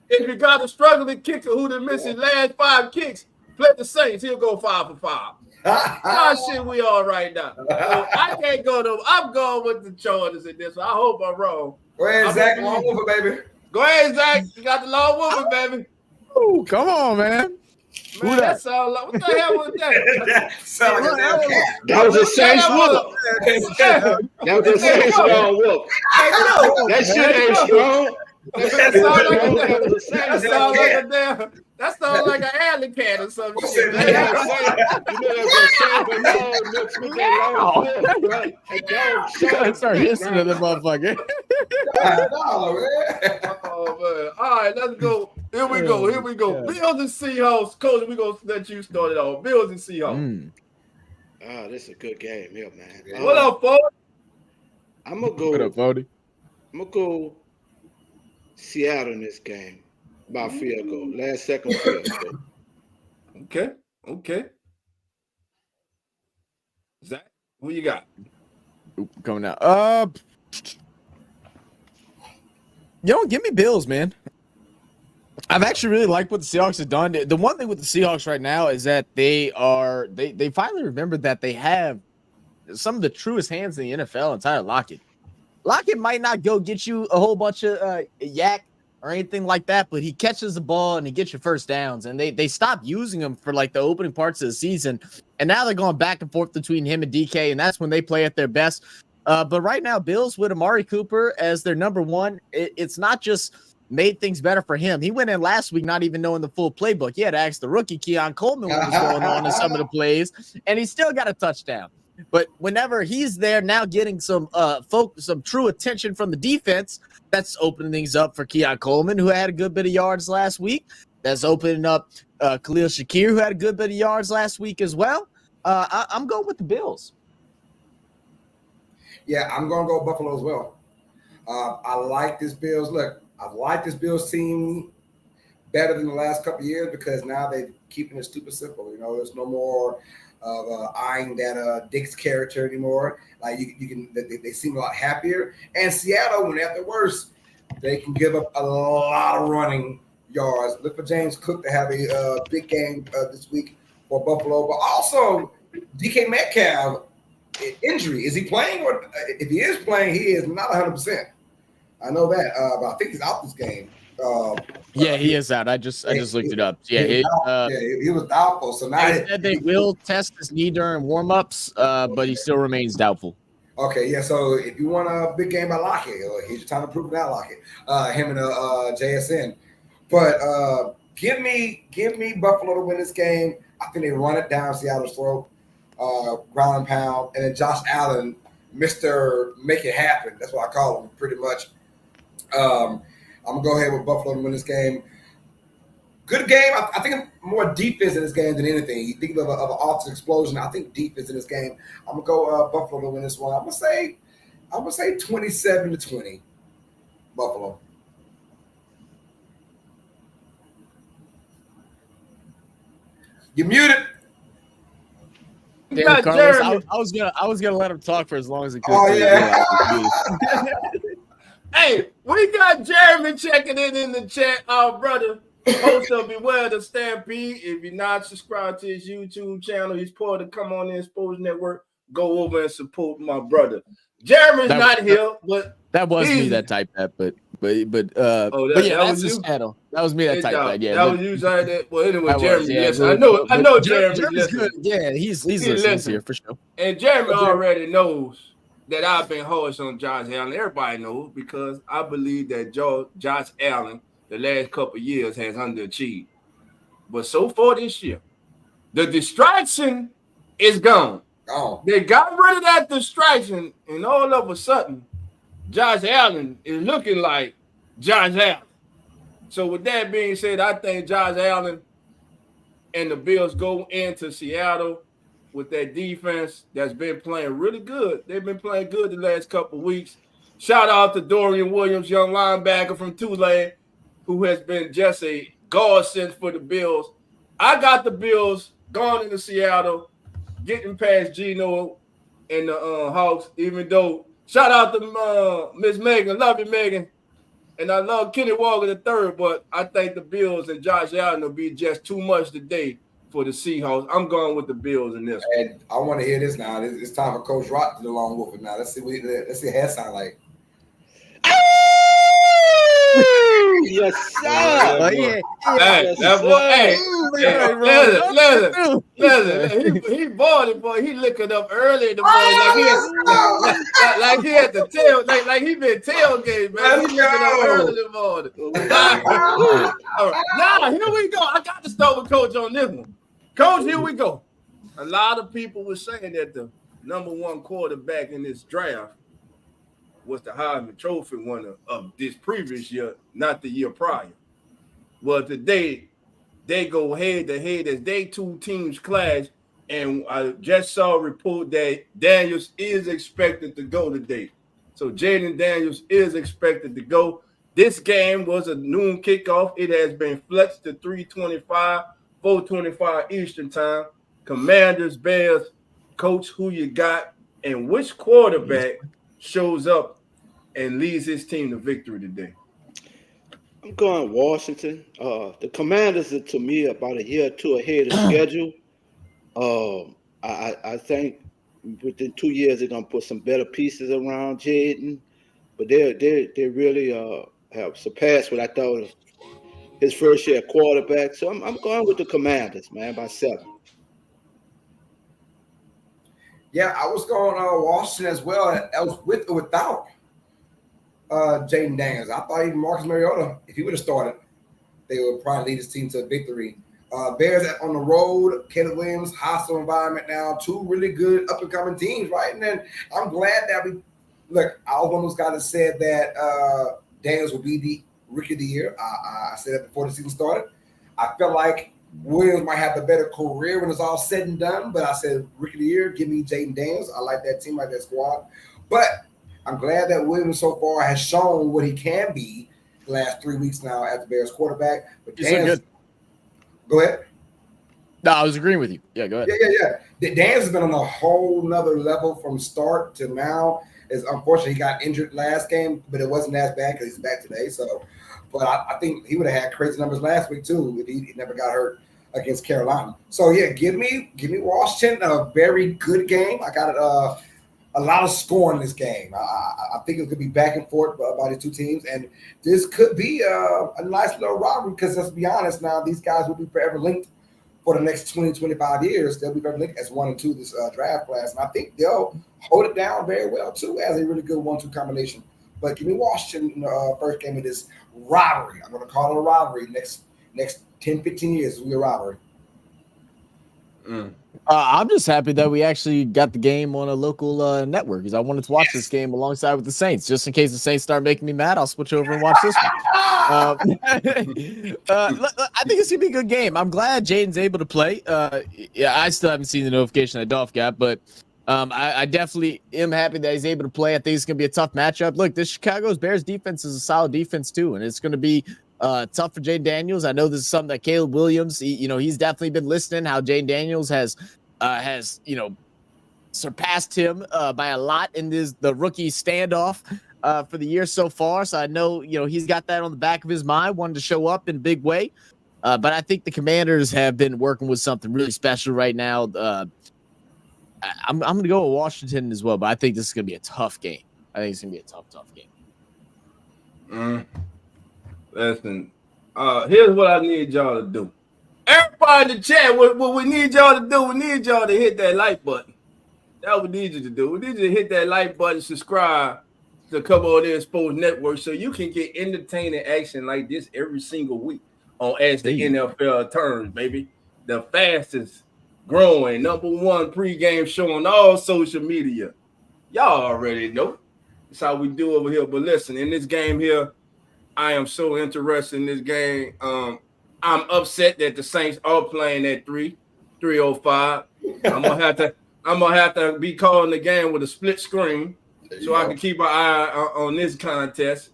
If you got a struggling kicker who done missed his last 5 kicks, play the Saints. He'll go 5 for 5. How shit we are right now. So I can't go to. I'm going with the Chargers in this one. I hope I'm wrong. Go ahead, Zach. Long over, baby. Go ahead, Zach. You got the long woman, baby. Oh, come on, man. Man, that sound like, what the hell was that? That was a Saints whoop. That was a Saints whoop. That shit ain't strong. That sounds like an alley cat or some shit. Start listening to the motherfucker. Oh man! All right, let's go. Here we go. Bills and Seahawks. Coach, we gonna let you start it off. Bills and Seahawks. Oh, this is a good game here, man. What up, folks? I'm gonna go. What up, Bodie? I'm gonna go Seattle in this game by field goal. Last second field goal. Okay. Zach, who you got? Coming out. Give me Bills, man. I've actually really liked what the Seahawks have done. The one thing with the Seahawks right now is that they finally remembered that they have some of the truest hands in the NFL in Tyler Lockett. Lockett might not go get you a whole bunch of yak or anything like that, but he catches the ball and he gets your first downs. And they stopped using him for like the opening parts of the season. And now they're going back and forth between him and DK, and that's when they play at their best. But right now, Bills with Amari Cooper as their number one, it's not just made things better for him. He went in last week not even knowing the full playbook. He had to ask the rookie, Keon Coleman, what was going on in some of the plays, and he still got a touchdown. But whenever he's there now getting some true attention from the defense, that's opening things up for Keon Coleman, who had a good bit of yards last week. That's opening up Khalil Shakir, who had a good bit of yards last week as well. I'm going with the Bills. Yeah, I'm going to go Buffalo as well. I like this Bills. Look, I've liked this Bills team better than the last couple of years because now they're keeping it stupid simple. You know, there's no more of eyeing that Dick's character anymore. Like you can, they seem a lot happier. And Seattle, when at their worst, they can give up a lot of running yards. Look for James Cook to have a big game this week for Buffalo, but also DK Metcalf injury. Is he playing? Or if he is playing, he is not 100%. I know that, but I think he's out this game. Yeah, he is out. I just looked it up. Yeah, he was doubtful. So now they will test his knee during warmups, but he still remains doubtful. Okay, yeah. So if you want a big game by Lockett, here's your time to prove that Lockett. Him and JSN. But give me Buffalo to win this game. I think they run it down Seattle's throat, ground and pound, and then Josh Allen, Mr. Make It Happen. That's what I call him, pretty much. I'm gonna go ahead with Buffalo to win this game. Good game. I think more defense in this game than anything. You think of an offensive explosion. I think defense in this game. I'm gonna go Buffalo to win this one. I'm gonna say 27-20. Buffalo. You're muted. Damn, Carlos, I was gonna let him talk for as long as he could. Oh yeah. Hey, we got Jeremy checking in the chat, our brother. Host of Beware the Stampede. If you're not subscribed to his YouTube channel, he's part of Come On In Sports Network. Go over and support my brother. Jeremy's not here, but that was me that typed that, but yeah, that's the channel. That was me that typed that. Yeah, that was you saying that. Well, anyway, Jeremy, yes, I know Jeremy's good. Yeah, he's listening here for sure. And Jeremy already knows that I've been harsh on Josh Allen. Everybody knows because I believe that Josh Allen the last couple of years has underachieved. But so far this year, the distraction is gone. Oh. They got rid of that distraction, and all of a sudden, Josh Allen is looking like Josh Allen. So with that being said, I think Josh Allen and the Bills go into Seattle with that defense that's been playing really good. They've been playing good the last couple of weeks. Shout out to Dorian Williams, young linebacker from Tulane, who has been just a godsend for the Bills. I got the Bills going into Seattle, getting past Geno and the Hawks, even though shout out to Miss Megan. Love you, Megan. And I love Kenny Walker III, but I think the Bills and Josh Allen will be just too much today for the Seahawks. I'm going with the Bills in this one. And I want to hear this now. It's time for Coach Rock to do the long wolf now. Let's see what it sound like. Yes, sir. Listen. He bought it, boy. He looking up early in the morning, like he had the tail, like he been tailgate, man. He looking up early in the morning. All right. Now here we go. I got to start with Coach on this one. Coach, here we go. A lot of people were saying that the number one quarterback in this draft was the Heisman Trophy winner of this previous year, not the year prior. Well, today they go head to head as they two teams clash, and I just saw a report that Daniels is expected to go today. So Jaden Daniels is expected to go. This game was a noon kickoff. It has been flexed to 3:25, 4:25 Eastern time. Commanders, Bears, Coach, who you got, and which quarterback shows up and leads his team to victory today? I'm going Washington. The Commanders are, to me, about a year or two ahead of schedule. I think within 2 years they're gonna put some better pieces around Jaden, but they really have surpassed what I thought of his first year quarterback. So I'm going with the Commanders, man, by 7. Yeah, I was going Washington as well. I was with or without Jaden Daniels. I thought even Marcus Mariota, if he would have started, they would probably lead his team to a victory. Bears on the road, Caleb Williams, hostile environment now, 2 really good up-and-coming teams, right? And then I'm glad that I was one of those guys that said that Daniels will be the Rookie of the Year. I said that before the season started. I felt like Williams might have the better career when it's all said and done, but I said Rookie of the Year, give me Jaden Daniels. I like that team, I like that squad. But I'm glad that Williams so far has shown what he can be the last 3 weeks now as the Bears quarterback. But Daniels, go ahead. No, I was agreeing with you. Yeah, go ahead. Yeah. Daniels has been on a whole nother level from start to now. Is unfortunately he got injured last game, but it wasn't as bad because he's back today. So, but I think he would have had crazy numbers last week too if he never got hurt against Carolina. So yeah, give me Washington, a very good game. I got a lot of score in this game. I think it could be back and forth by the two teams, and this could be a nice little rivalry because let's be honest now, these guys will be forever linked for the next 20, 25 years. They'll be forever linked as 1 and 2 this draft class, and I think they'll hold it down very well too as a really good 1-2 combination. But give me Washington in the first game of this rivalry. I'm going to call it a rivalry. Next 10, 15 years will be a rivalry. I'm just happy that we actually got the game on a local network because I wanted to watch this game alongside with the Saints. Just in case the Saints start making me mad, I'll switch over and watch this one. I think it's gonna be a good game. I'm glad Jaden's able to play. Yeah, I still haven't seen the notification that Dolph got, but I definitely am happy that he's able to play. I think it's gonna be a tough matchup. Look, this Chicago's Bears defense is a solid defense too, and it's gonna be tough for Jaden Daniels. I know this is something that Caleb Williams, he's definitely been listening. How Jaden Daniels has surpassed him by a lot in the rookie standoff for the year so far. So I know, he's got that on the back of his mind, wanted to show up in a big way. But I think the Commanders have been working with something really special right now. I'm going to go with Washington as well, but I think this is going to be a tough game. I think it's going to be a tough game. Listen, here's what I need y'all to do. Everybody in the chat, what we need y'all to do, we need y'all to hit that like button. That's what we need you to do. We need you to hit that like button, subscribe to Come On In Sports Network so you can get entertaining action like this every single week on As the NFL Turns, baby. The fastest growing #1 pregame show on all social media. Y'all already know. That's how we do over here. But listen, in this game here, I am so interested in this game. I'm upset that the Saints are playing at 3:05. I'm gonna have to be calling the game with a split screen so I can keep an eye on this contest,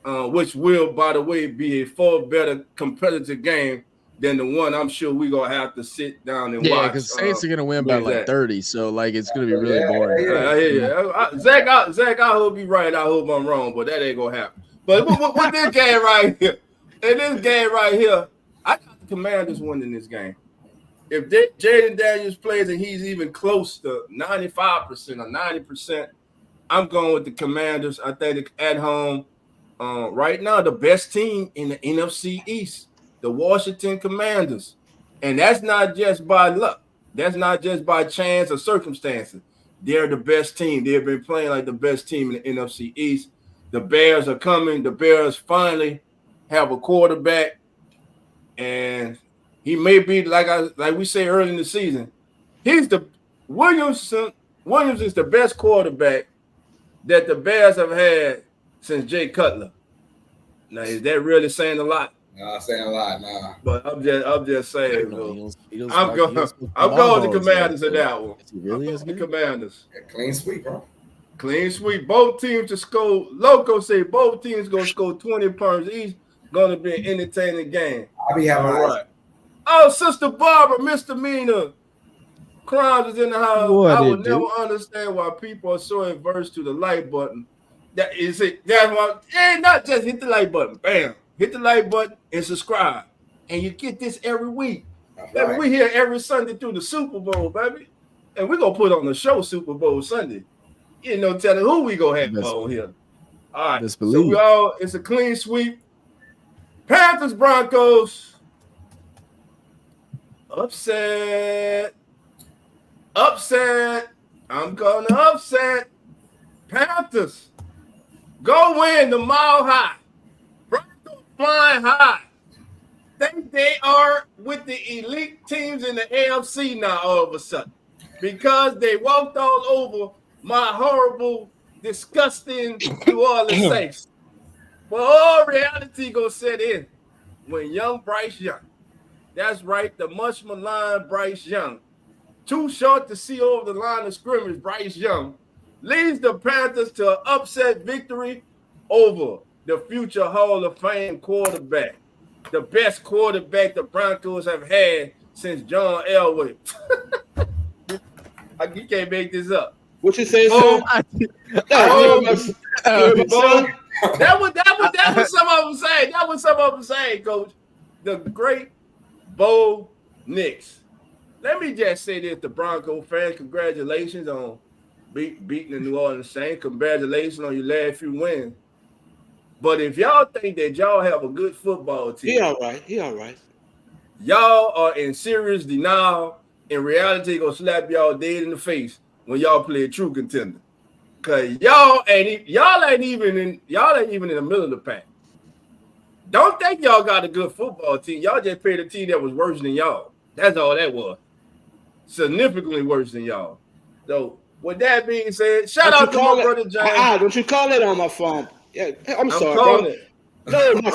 which will, by the way, be a far better competitive game than the one I'm sure we're gonna have to sit down and watch. Yeah, because Saints are gonna win by like 30, so like it's gonna be really boring. Zach, I hope you're right. I hope I'm wrong, but that ain't gonna happen. But with this game right here, in this game right here, I got the Commanders winning this game. If Jaden Daniels plays and he's even close to 95% or 90%, I'm going with the Commanders. I think at home, right now, the best team in the NFC East, the Washington Commanders. And that's not just by luck. That's not just by chance or circumstances. They're the best team. They've been playing like the best team in the NFC East. The Bears are coming. The Bears finally have a quarterback. And he may be like we say early in the season. Williams is the best quarterback that the Bears have had since Jay Cutler. Now, is that really saying a lot? No, saying a lot, nah. But I'm just saying. I'm going to Commanders in that one. Really is the Commanders. Yeah, clean sweep, bro. Clean sweep. Both teams to score. Loco say both teams gonna score 20 points each. Gonna be an entertaining game. I'll be having all right. Oh, Sister Barbara, Misdemeanor Crimes is in the house. I would never understand why people are so averse to the like button. That is it. That's why. And not just hit the like button. Bam. Hit the like button and subscribe. And you get this every week. Right. We here every Sunday through the Super Bowl, baby. And we're gonna put on the show Super Bowl Sunday. Telling who we gonna have on here. All right. So it's a clean sweep. Panthers, Broncos. Upset. I'm gonna upset. Panthers. Go win the Mile High. Broncos flying high. They are with the elite teams in the AFC now all of a sudden. Because they walked all over my horrible, disgusting New Orleans Saints. But all reality gonna set in when young Bryce Young, that's right, the much maligned Bryce Young, too short to see over the line of scrimmage, Bryce Young leads the Panthers to an upset victory over the future Hall of Fame quarterback, the best quarterback the Broncos have had since John Elway. You can't make this up. What you saying, That was some of them saying. That was some of them saying, Coach. The great Bo Nix. Let me just say this to Bronco fans. Congratulations on beating the New Orleans Saints. Congratulations on your last few wins. But if y'all think that y'all have a good football team, he all right. Y'all are in serious denial. In reality, gonna slap y'all dead in the face when y'all play a true contender. Cause y'all ain't even in the middle of the pack. Don't think y'all got a good football team. Y'all just played a team that was worse than y'all. That's all that was. significantly worse than y'all. So, with that being said, shout out to my brother James. Don't you call it on my phone? Yeah, I'm sorry, calling bro. it. No, my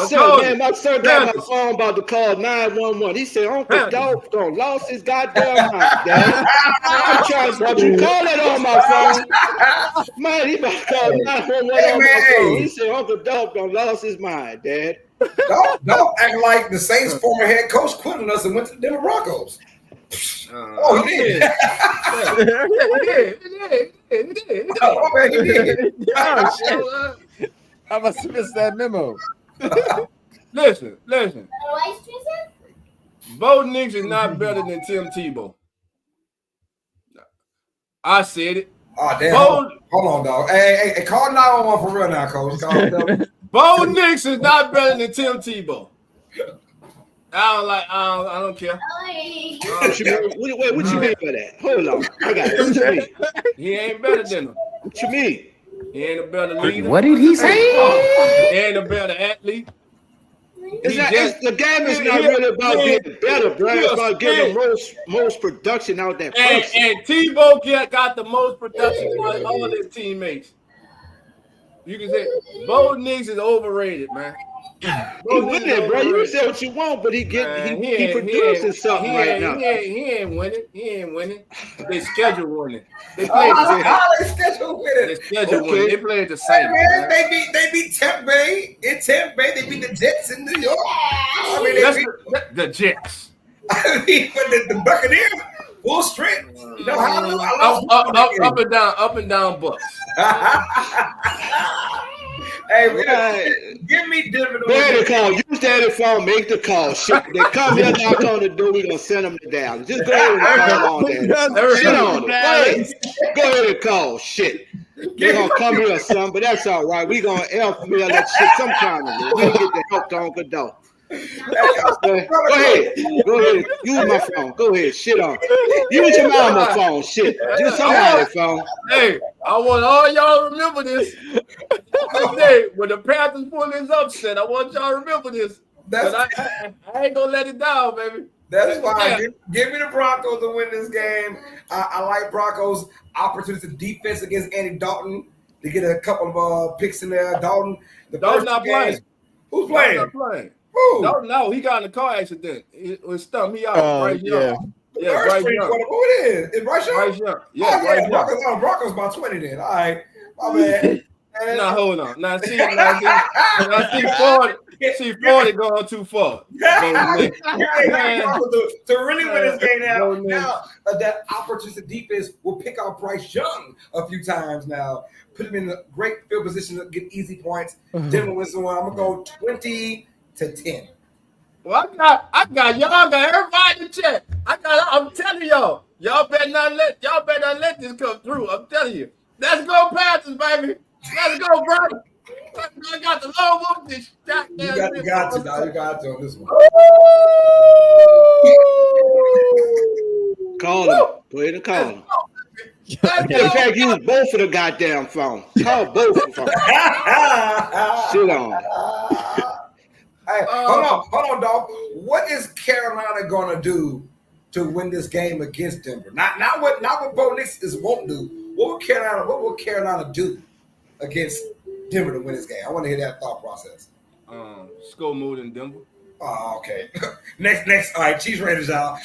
son got my phone about to call 911. He said, Uncle Dolph done lost his goddamn mind, Dad. I'm trying to you call it on my phone. Man, he about to call 911 on my phone. He said, Uncle Dolph done lost his mind, Dad. Don't act like the Saints' former head coach quit on us and went to the Denver Broncos. Oh, he did. He did. Oh, man, he did. Oh, shit. I must have missed that memo. Listen. Bo Nix is not better than Tim Tebow. I said it. Oh, damn. Hold on, dog. Hey, call 911 for real now, coach. Bo Nix is not better than Tim Tebow. I don't care. What you mean by that? Hold on. I got it. What you mean? He ain't better than him. What you mean? He ain't a better leader. What did he say? He ain't a better athlete. The game is not really about being better, bro. It's about getting the most production out there. And Tebow got the most production out of all his teammates. You can say Bo Nix is overrated, man. He winning, bro. You can say what you want, but he producing something right now. He ain't winning. They schedule winning. They play schedule winning. They schedule winning. They played the same. Man, they beat Tampa Bay in Tampa Bay. They beat the Jets in New York. I mean, the Jets. I mean, the Buccaneers full strength. You know how up and down Bucks. Hey, give me Denver. Make the call. Use that phone. Make the call. Shit. They come here, knock on the door. We're going to send them to Dallas. Just go ahead and call on that. Shit on it. Go ahead and call. Shit. They're going to come here or something, but that's all right. We're going to help me that shit some kind of way. We're going to get the help to Uncle Dolph. Go ahead. Use my phone. Go ahead. Shit on. Use your mama's phone. Shit. Use somebody's phone. Hey, I want all y'all to remember this. Today, when the Panthers pull this upset, I want y'all to remember this. But I ain't gonna let it down, baby. That's why. Give me the Broncos to win this game. I like Broncos' opportunistic defense against Andy Dalton to get a couple of picks in there. Dalton not playing. Who's playing? Not playing. Who? No, he got in a car accident. It was stumped. He out. Bryce Young. Yeah, Bryce Young. Who it is? Is Bryce Young? Bryce Young. Yeah, Bryce Young. Broncos about 20 then. All right. My bad. Now, hold on. Now, see 40 going too far. To really win this game now that opportunistic defense will pick out Bryce Young a few times now. Put him in a great field position to get easy points. Denver wins the one. I'm going to go 20-10. Well, I got y'all got everybody in check. I'm telling y'all better not let this come through. I'm telling you. Let's go Panthers, baby. Let's go, brother. I got the low whoop this shot. You got to on this one. Call him. Go ahead and call him. In fact, use both of the goddamn phone. Call both of them. Shit on. Hey, hold on, dog. What is Carolina gonna do to win this game against Denver? Not what Bo Nix won't do. What will Carolina do against Denver to win this game? I want to hear that thought process. Score more than Denver. Oh, okay. Next. All right, Chiefs Raiders out.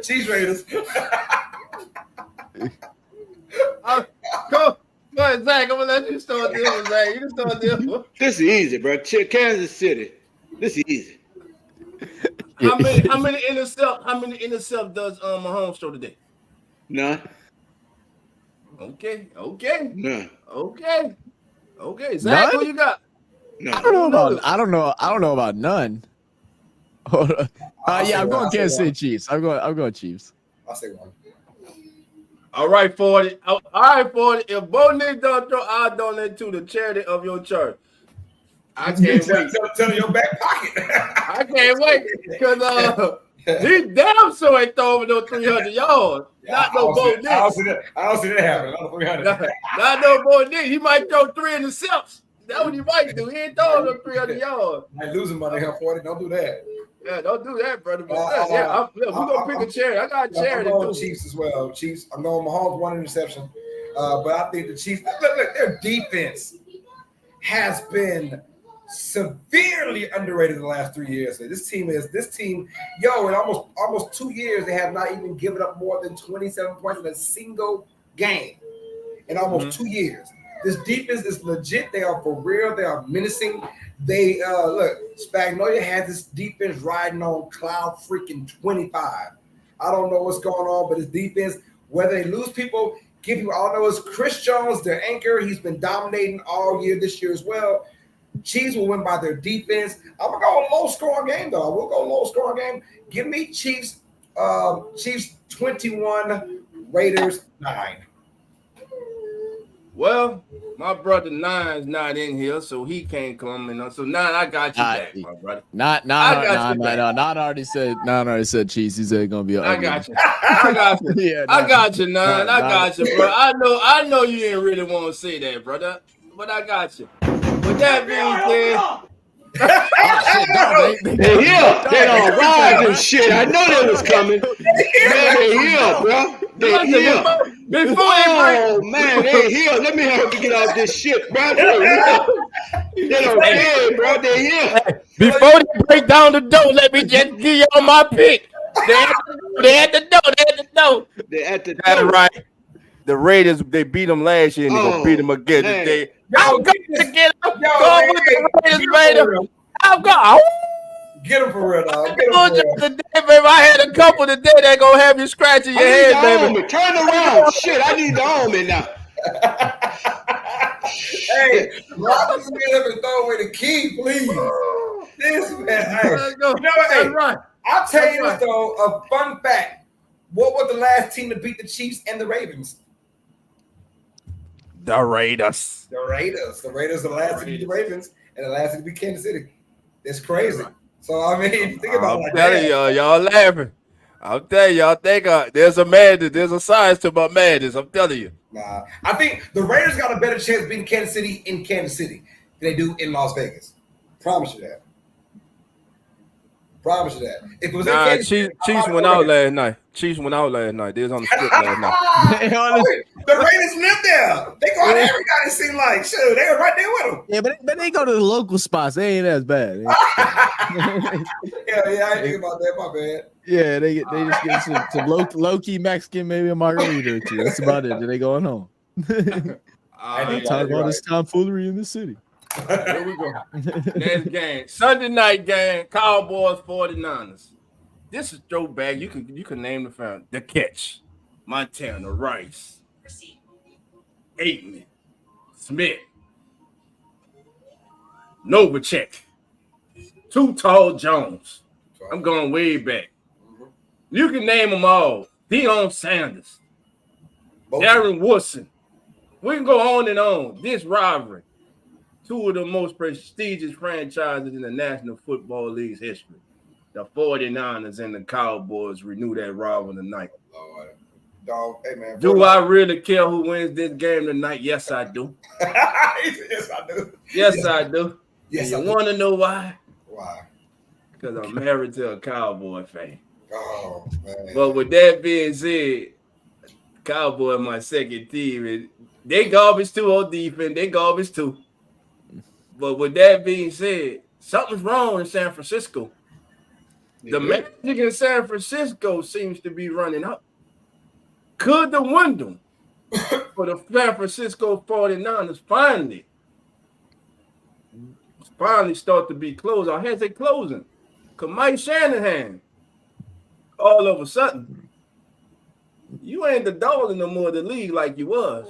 Chiefs Raiders. Go ahead, Zach. I'm gonna let you start Denver, Zach. You can start Denver. This is easy, bro. Kansas City. This is easy. How many intercept does Mahomes throw today? None. Okay. None. Okay. Zach, who you got? No. I don't know about none. I'm going Kansas City Chiefs. I'm going Chiefs. I'll say one. All right, 40. All right, 40. If Bo Nix don't throw, I'll donate to the charity of your church. I can't wait. Tell your back pocket. I can't wait because he damn sure ain't throwing no 300 yards. Not no Bo Nix. I don't see that happening. Not 300. Not no Bo Nix. He might throw 3 intercepts. That's what he might do. He ain't throwing them 300 yards. I'm losing money here, 40. Don't do that. Yeah, don't do that, brother. But we're gonna pick a charity. I got a charity. I'm going Chiefs as well. Chiefs. I'm going Mahomes 1 interception. But I think the Chiefs. Look, their defense has been severely underrated in the last 3 years. This team, in almost 2 years, they have not even given up more than 27 points in a single game in almost 2 years. This defense is legit. They are for real. They are menacing. They Spagnuolo has this defense riding on cloud freaking 25. I don't know what's going on, but his defense, whether they lose people, all I know is Chris Jones, their anchor. He's been dominating all year this year as well. Chiefs will win by their defense. I'm gonna go a low-scoring game, though. I will go low-scoring game. Give me Chiefs 21, Raiders 9. Well, my brother Nine's not in here, so he can't come in. So Nine, I got you back, my brother. Nine already said Chiefs. He said it's gonna be a I got you. I got you. Yeah, I got you, Nine. I got you, bro. I know you didn't really want to say that, brother, but I got you. With that being said, They here. They don't ride this shit. I know that was coming. They here, bro. They here. Man, they here. Let me help you get out this shit, bro. They don't care, bro. They here. Before they break down the door, let me just give y'all my pick. They at the door. That's right. The Raiders, they beat them last year, and they're going to beat them again today. I'm going to get them. Go with the Raiders, Raiders. I'm going. Get them for real, dog. Get them for real. Today, baby. I had a couple today that going to have you scratching your head, baby. Turn around. Shit, I need the army now. Hey, Rob is going to throw away the key, please. This man. Hey, you know what? Hey, right. I'll tell you this, though, a fun fact. What was the last team to beat the Chiefs and the Ravens? The Raiders. The Raiders are the last to beat the Ravens, and the last to beat Kansas City. It's crazy. So, I mean, if you think about it like that. I'm telling y'all laughing. I'm telling y'all, think there's a madness, there's a science to my madness. I'm telling you. Nah, I think the Raiders got a better chance of beating Kansas City in Kansas City than they do in Las Vegas. Promise you that. If it was Chiefs went out last night. They was on the strip last night. The Raiders live there. They go out every night. It seems like sure they were right there with them. Yeah, but they go to the local spots. They ain't as bad. yeah, I didn't think about that. My bad. Yeah, they just get some low key Mexican, maybe a margarita or two. That's about it. Then they going home. Talk about this tomfoolery in the city. Here we go. Next game. Sunday night game. Cowboys 49ers. This is throwback. You can name the family. The Catch. Montana. Rice. Aitman. Smith. Novacek. Too Tall Jones. I'm going way back. You can name them all. Deion Sanders. Darren Woodson. We can go on and on. This rivalry. Two of the most prestigious franchises in the National Football League's history. The 49ers and the Cowboys renew that rivalry tonight. Dog, hey man. Do I really care who wins this game tonight? Yes, I do. Yes, I do. Yes, I do. Yes, you want to know why? Why? Because I'm married to a Cowboy fan. Oh, man. But with that being said, Cowboy my second team. And they garbage too on defense. They garbage too. But with that being said, something's wrong in San Francisco. The magic in San Francisco seems to be running up. Could the window for the San Francisco 49ers finally start to be closed? Our heads are closing. Because Mike Shanahan, all of a sudden, you ain't the darling no more of the league like you was.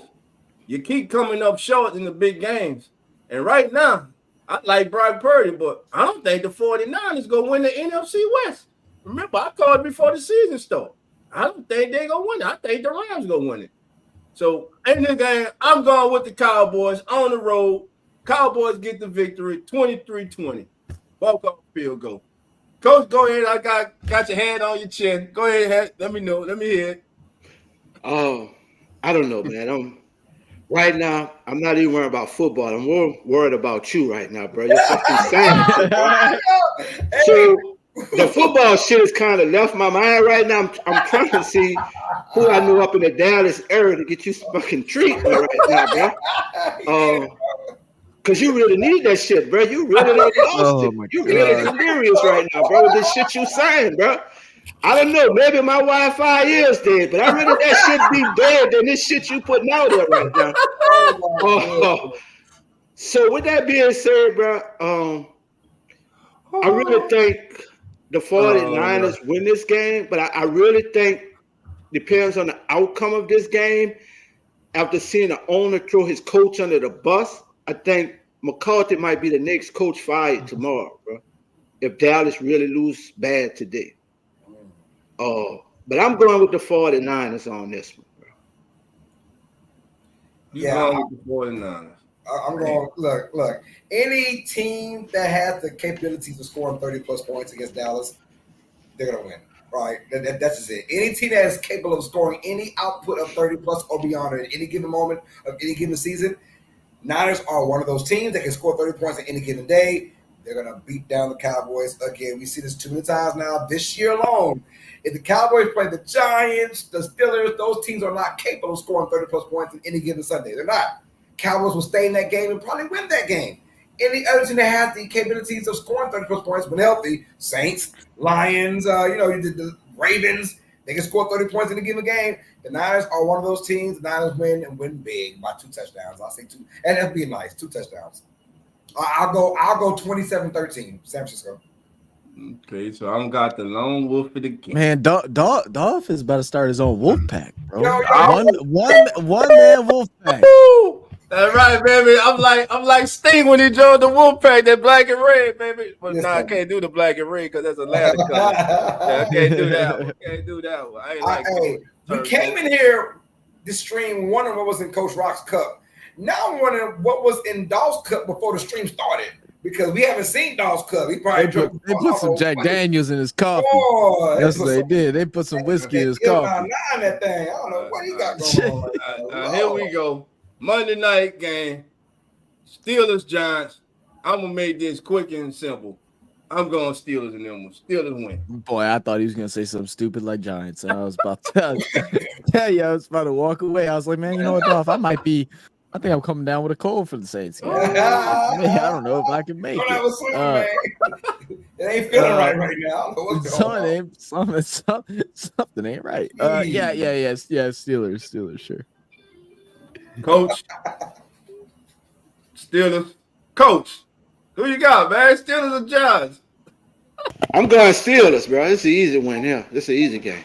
You keep coming up short in the big games. And right now, I like Brock Purdy, but I don't think the 49ers going to win the NFC West. Remember, I called before the season started. I don't think they're going to win it. I think the Rams going to win it. So, in this game, I'm going with the Cowboys on the road. Cowboys get the victory, 23-20. Walk off field goal. Coach, go ahead. I got your hand on your chin. Go ahead. Let me know. Let me hear it. Oh, I don't know, man. right now, I'm not even worried about football. I'm more worried about you right now, bro. You're fucking saying shit, bro. So the football shit has kind of left my mind right now. I'm trying to see who I knew up in the Dallas area to get you some fucking treatment right now, bro. Cause you really need that shit, bro. You really done lost it. You really delirious right now, bro. With this shit you saying, bro. I don't know. Maybe my Wi-Fi is dead, but I really that shit be dead than this shit you putting out there right now. So with that being said, bro, I really think the 49ers win this game, but I really think depends on the outcome of this game. After seeing the owner throw his coach under the bus, I think McCarthy might be the next coach fired tomorrow, bro. If Dallas really lose bad today. But I'm going with the 49ers on this one, bro. You going with the 49ers. I'm going, look. Any team that has the capabilities of scoring 30-plus points against Dallas, they're going to win, right? That's just it. Any team that is capable of scoring any output of 30-plus or beyond at any given moment of any given season, Niners are one of those teams that can score 30 points on any given day. They're going to beat down the Cowboys. Again, we see this too many times now. This year alone, if the Cowboys play the Giants, the Steelers, those teams are not capable of scoring 30-plus points on any given Sunday. They're not. Cowboys will stay in that game and probably win that game. Any other team that has the capabilities of scoring 30-plus points when healthy, Saints, Lions, the Ravens, they can score 30 points in a given game. The Niners are one of those teams. The Niners win and win big by 2 touchdowns. I'll say 2. And that'd be nice, 2 touchdowns. I'll go 27-13, San Francisco. Okay, so I'm got the lone wolf of the game. Man, Dolph is about to start his own wolf pack, bro. One man wolf pack. That's right, baby. I'm like Sting when he joined the wolf pack, that black and red, baby. But I can't do the black and red because that's Atlanta color. Yeah, I can't do that one. I ain't like we came in here this stream wondering what was in Coach Rock's cup. Now I'm wondering what was in Dolph's cup before the stream started. Because we haven't seen Dolph's cup. He probably they put some Jack Daniels in his coffee. Yes, they did. They put some whiskey in his coffee. That thing. I don't know what he got going on. Here we go. Monday night game. Steelers Giants. I'm gonna make this quick and simple. I'm going Steelers and them. Steelers win. Boy, I thought he was gonna say something stupid like Giants. I was about to tell you, I was about to walk away. I was like, man, you know what, Dolph? I think I'm coming down with a cold for the Saints. I don't know if I can make it. It ain't feeling right now. I don't know what's going on. Something ain't right. Yeah. Steelers, sure. Coach. Steelers. Coach. Who you got, man? Steelers or Giants? I'm going Steelers, bro. It's an easy win here. It's an easy game.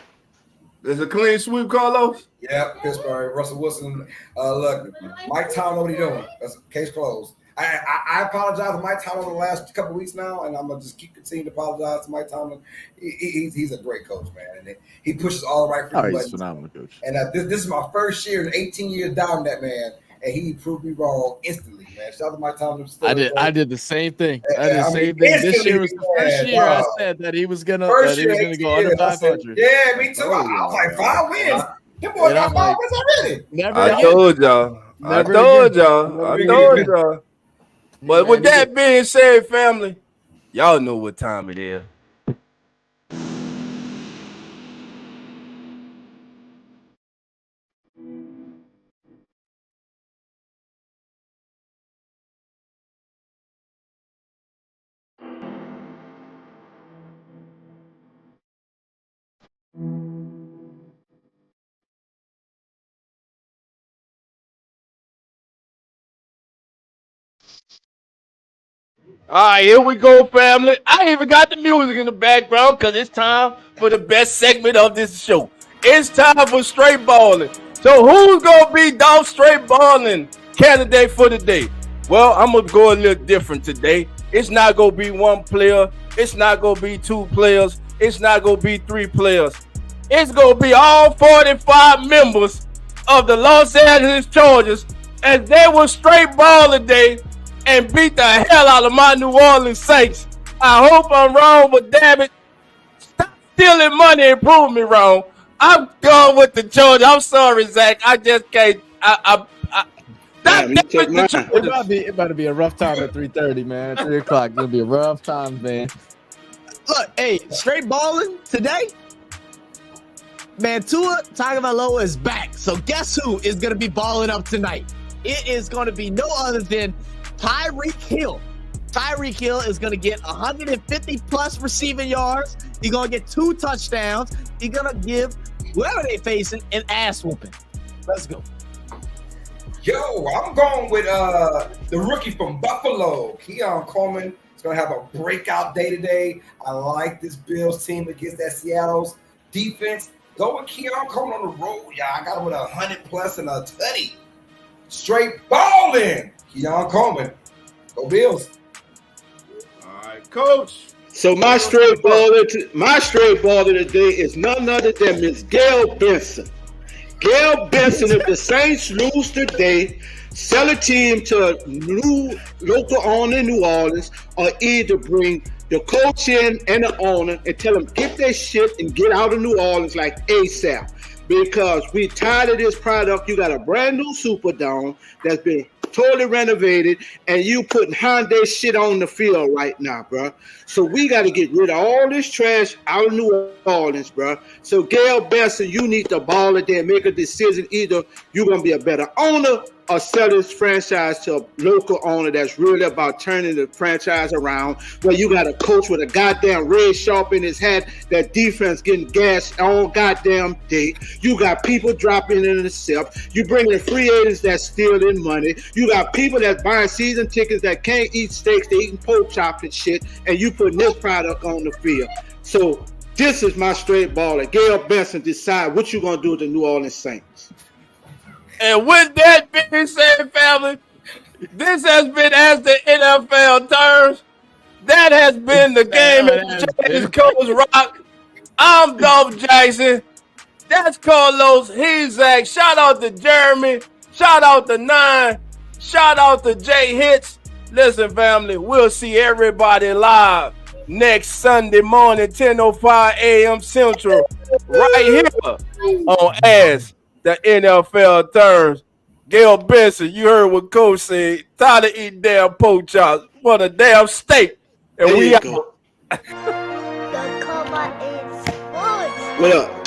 There's a clean sweep, Carlos? Yeah, Pittsburgh. Russell Wilson. Look, Mike Tomlin, what are you doing? That's case closed. I apologize to Mike Tomlin the last couple of weeks now, and I'm going to just continue to apologize to Mike Tomlin. He's a great coach, man. And he pushes all the right buttons. He's a phenomenal coach. And this is my first year in 18 years down that man, and he proved me wrong instantly, man. Shout out to Mike Tomlin. I did the same thing. This year was the first year I said that he was gonna go under 500. Yeah, me too. I was like 5 wins. Them boys got 5 wins already. I told y'all. But with that being said, family, y'all know what time it is. All right, here we go, family. I even got the music in the background because it's time for the best segment of this show. It's time for straight balling. So who's going to be Dolph straight balling candidate for the day? Well, I'm going to go a little different today. It's not going to be 1 player. It's not going to be 2 players. It's not going to be 3 players. It's going to be all 45 members of the Los Angeles Chargers as they will straight ball today and beat the hell out of my New Orleans Saints. I hope I'm wrong, but damn it, stop stealing money and prove me wrong. I'm going with the Chargers. I'm sorry, Zach. I just can't. Damn, you took mine. It about to be a rough time at 3:30, man. At 3 o'clock, it's gonna be a rough time, man. Look, hey, straight balling today. Man, Tua Tagovailoa is back. So guess who is gonna be balling up tonight? It is gonna be no other than Tyreek Hill. Tyreek Hill is gonna get 150 plus receiving yards. He's gonna get 2 touchdowns. He's gonna give whoever they facing an ass whooping. Let's go. Yo, I'm going with the rookie from Buffalo, Keon Coleman. He's going to have a breakout day today. I like this Bills team against that Seattle's defense. Go with Keon Coleman on the road, y'all. I got him with 100 plus and a tutty. Straight balling. Keon Coleman. Go Bills. All right, Coach. So my straight baller today is none other than Miss Gail Benson. Gail Benson, if the Saints lose today, sell a team to a new local owner in New Orleans, or either bring the coach in and the owner and tell them get their shit and get out of New Orleans like ASAP. Because we tired of this product. You got a brand new Superdome that's been totally renovated, and you putting Hyundai shit on the field right now, bro. So we got to get rid of all this trash out of New Orleans, bro. So Gail Benson, you need to ball it there and make a decision. Either you're going to be a better owner or sell this franchise to a local owner that's really about turning the franchise around, where you got a coach with a goddamn red sharp in his hat, that defense getting gashed all goddamn day. You got people dropping in the SIP. You bring in free agents that's stealing money. You got people that's buying season tickets that can't eat steaks, they eating pork chops and shit, and you putting this product on the field. So this is my straight baller. Gail Benson, decide what you going to do with the New Orleans Saints. And with that being said, family, this has been As the NFL Turns. That has been the game of James Coach Rock. I'm Dolph Jackson. That's Carlos Hezak. Shout out to Jeremy. Shout out to Nine. Shout out to J-Hitz. Listen, family, we'll see everybody live next Sunday morning, 10:05 a.m. Central, right here on As the NFL Turns. Gail Benson, you heard what Coach said. Tired of eating damn pork chops. Want a damn steak. And There we you out. go. The cover is sports. What up?